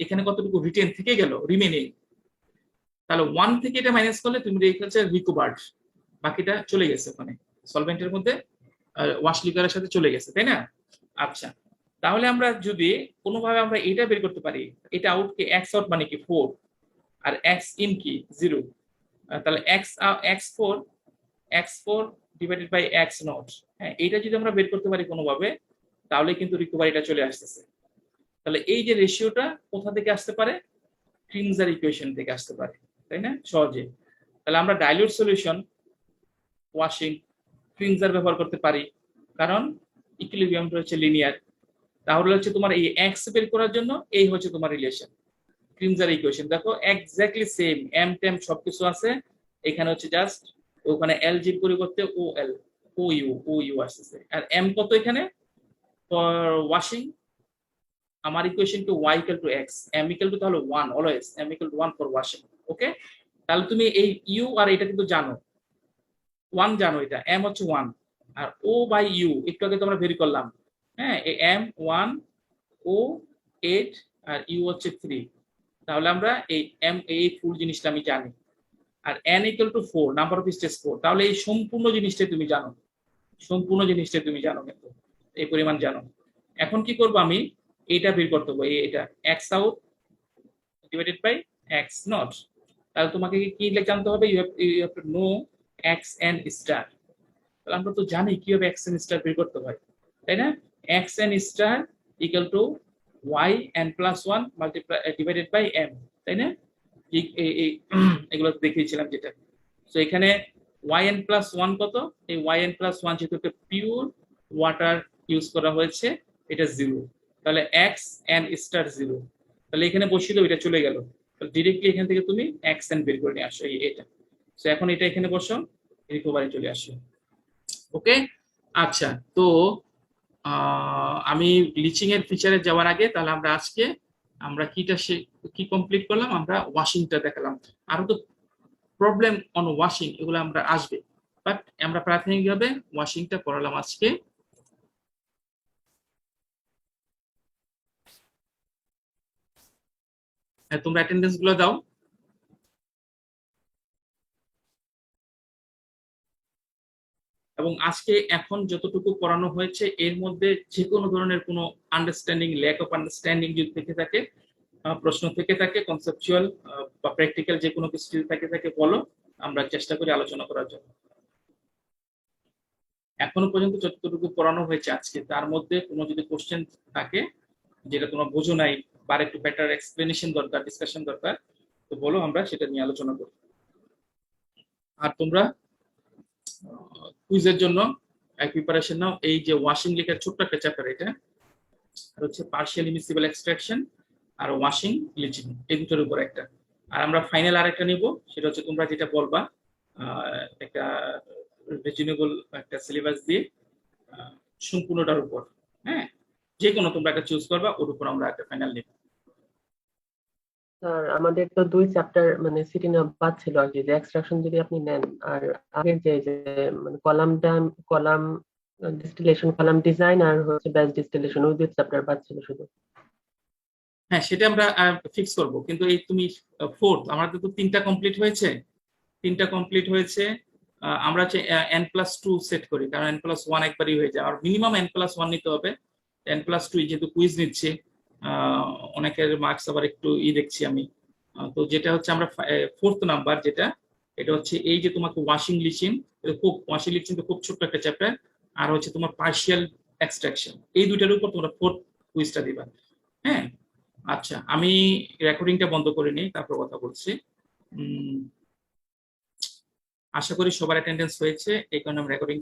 এখানে কতটুকু রিটেন থেকে গেল, রিমেনিং। তাহলে 1 থেকে এটা মাইনাস করলে তুমি দেখেছো রিকভার্ড, বাকিটা চলে গেছে ওখানে সলভেন্টের মধ্যে, ওয়াশ লিকারের সাথে চলে গেছে, তাই না? আচ্ছা, তাহলে আমরা যদি কোনোভাবে আমরা এটা বের করতে পারি, এটা আউট কে এক্স আউট মানে কি 4 আর এক্স ইন কি 0, তাহলে x4 divided by x not. হ্যাঁ, এটা যদি আমরা বের করতে পারি কোনোভাবে, তাহলে কিন্তু রিকভারিটা চলে আসতেছে। তাহলে এই যে রেশিওটা কোথা থেকে আসতে পারে? ক্রিমজার ইকুয়েশন থেকে আসতে পারে, তাই না? সহজে। তাহলে আমরা ডাইলিউট সলিউশন ওয়াশিং ক্রিমজার ব্যবহার করতে পারি, কারণ ইকুইলিব্রিয়ামটা হচ্ছে লিনিয়ার। তাহলে হচ্ছে তোমার এই এক্স বের করার জন্য এই হচ্ছে তোমার রিলেশন। ক্রিমজার ইকুয়েশন দেখো এক্স্যাক্টলি সেম, এম টেম সবকিছু আছে, এখানে হচ্ছে জাস্ট ওখানে এল জির পরিবর্তে ও এল ও ইউ আসছে। আর এম কত এখানে ফর ওয়াশিং, আমার equation to y equal to x, m equal to তাহলে 1 always, m equal to 1 for washing. Okay, তাহলে তুমি এই ইউ আর এটা কিন্তু জানো, 1 জানো, এটা m হচ্ছে 1 আর ও বাই ইউ একটু আগে তোমরা ভেরি করলাম। হ্যাঁ, এই m 1 ও 8 আর ইউ হচ্ছে 3, তাহলে আমরা এই m এই ফুল জিনিসটা আমি জানি। আর n equal to 4, number of stage 4, তাহলে এই সম্পূর্ণ জিনিসটা তুমি জানো, সম্পূর্ণ জিনিসটা তুমি জানো, কিন্তু এই পরিমাণ জানো। এখন কি করব আমি, এটা বের করতে হবে, এটা x out divided by x নট। তাহলে তোমাকে কি জানতে হবে, you have to know x and star. তাহলে আমরা তো জানি কিভাবে x and স্টার বের করতে হয়, তাই না? x and star equal to y n plus 1 multiply divided by m, তাই না? এগুলো দেখিয়েছিলাম যেটা। তো এখানে yn প্লাস 1 কত, এই yn প্লাস 1 যেহেতু একটা পিওর ওয়াটার ইউজ করা হয়েছে, এটা 0, তাহলে x n স্টার 0, তাহলে এখানে বসিয়ে দাও, এটা চলে গেল, ডিরেক্টলি এখান থেকে তুমি x n বের করে নিয়ে আসো, এটা। তো এখন এটা এখানে বসো, রিকভারি চলে আসো। ওকে, আচ্ছা, তো আমি ব্লিচিং এর ফিচারে যাওয়ার আগে তাহলে আমরা আজকে আমরা কি কমপ্লিট করলাম, আমরা ওয়াশিংটা দেখালাম। আরো তো প্রবলেম অন ওয়াশিং এগুলো আমরা আসবে, বাট আমরা প্রাথমিকভাবে ওয়াশিংটা পড়ালাম আজকে। তোমরা অ্যাটেন্ডেন্স গুলো দাও। এবং আজকে এখন যতটুকু পড়ানো হয়েছে এর মধ্যে যে কোনো ধরনের কোনো আন্ডারস্ট্যান্ডিং, ল্যাক অফ আন্ডারস্ট্যান্ডিং যদি থেকে থাকে, প্রশ্ন থেকে থাকে, কনসেপচুয়াল বা প্র্যাকটিক্যাল যে কোনো কিছু যদি থাকে বলো, আমরা চেষ্টা করি আলোচনা করার জন্য। এখনো পর্যন্ত যতটুকু পড়ানো হয়েছে আজকে তার মধ্যে কোনো যদি কোশ্চেন থাকে যেটা তোমরা বোঝো নাই বা একটু বেটার এক্সপ্লেনেশন দরকার, ডিসকাশন দরকার, তো বলো, আমরা সেটা নিয়ে আলোচনা করি। আর তোমরা কুইজের জন্য এক প্রিপারেশন নাও, এই যে ওয়াশিং লেখার ছোট্ট একটা চ্যাপ্টার, এটা আর হচ্ছে পার্শিয়াল ইমিসিবল এক্সট্রাকশন আর ওয়াশিং ব্লিচিং, এই দুটোর উপর একটা। আর আমরা ফাইনাল আরেকটা নিব, সেটা হচ্ছে তোমরা যেটা বলবা একটা রিজনেবল একটা সিলেবাস দিয়ে সম্পূর্ণটার উপর, হ্যাঁ, যে কোনো তোমরা একটা চুজ করবা, ওর উপর আমরা একটা ফাইনাল নিব। স্যার আমাদের তো 2 চ্যাপ্টার মানে সিটিং বাদ ছিল আর কি, যে এক্সট্রাকশন যদি আপনি নেন, আর আগের যে মানে কলাম ডিস্টিলেশন, কলাম ডিজাইন আর হচ্ছে ব্যাচ ডিস্টিলেশন, ওই 2 চ্যাপ্টার বাদ ছিল শুধু। হ্যাঁ, সেটা আমরা ফিক্স করব, কিন্তু এই তুমি ফোর্থ, আমাদের তো 3টা কমপ্লিট হয়েছে, 3টা কমপ্লিট হয়েছে। আমরা হচ্ছে n+2 সেট করি, কারণ n+1 একবারই হয়ে যায়, আর মিনিমাম n+1 নিতে হবে। n+2 যেহেতু কুইজ নিচ্ছে, অনেকের মার্কস আবার একটু দেখছি আমি, তো যেটা হচ্ছে আমরা ফোর্থ নাম্বার যেটা, এটা হচ্ছে এই যে তোমাকে ওয়াশিং ব্লিচিং, ওয়াশিং ব্লিচিং তো খুব ছোট্ট একটা চ্যাপ্টার, আর হচ্ছে তোমার পার্শিয়াল এক্সট্রাকশন, এই দুইটার উপর তোমরা ফোর্থ কুইজটা দিবা। হ্যাঁ, আচ্ছা, আমি রেকর্ডিংটা বন্ধ করে নিই, তারপর কথা বলছি। আশা করি সবার অ্যাটেন্ডেন্স হয়েছে, এই কারণে আমি রেকর্ডিং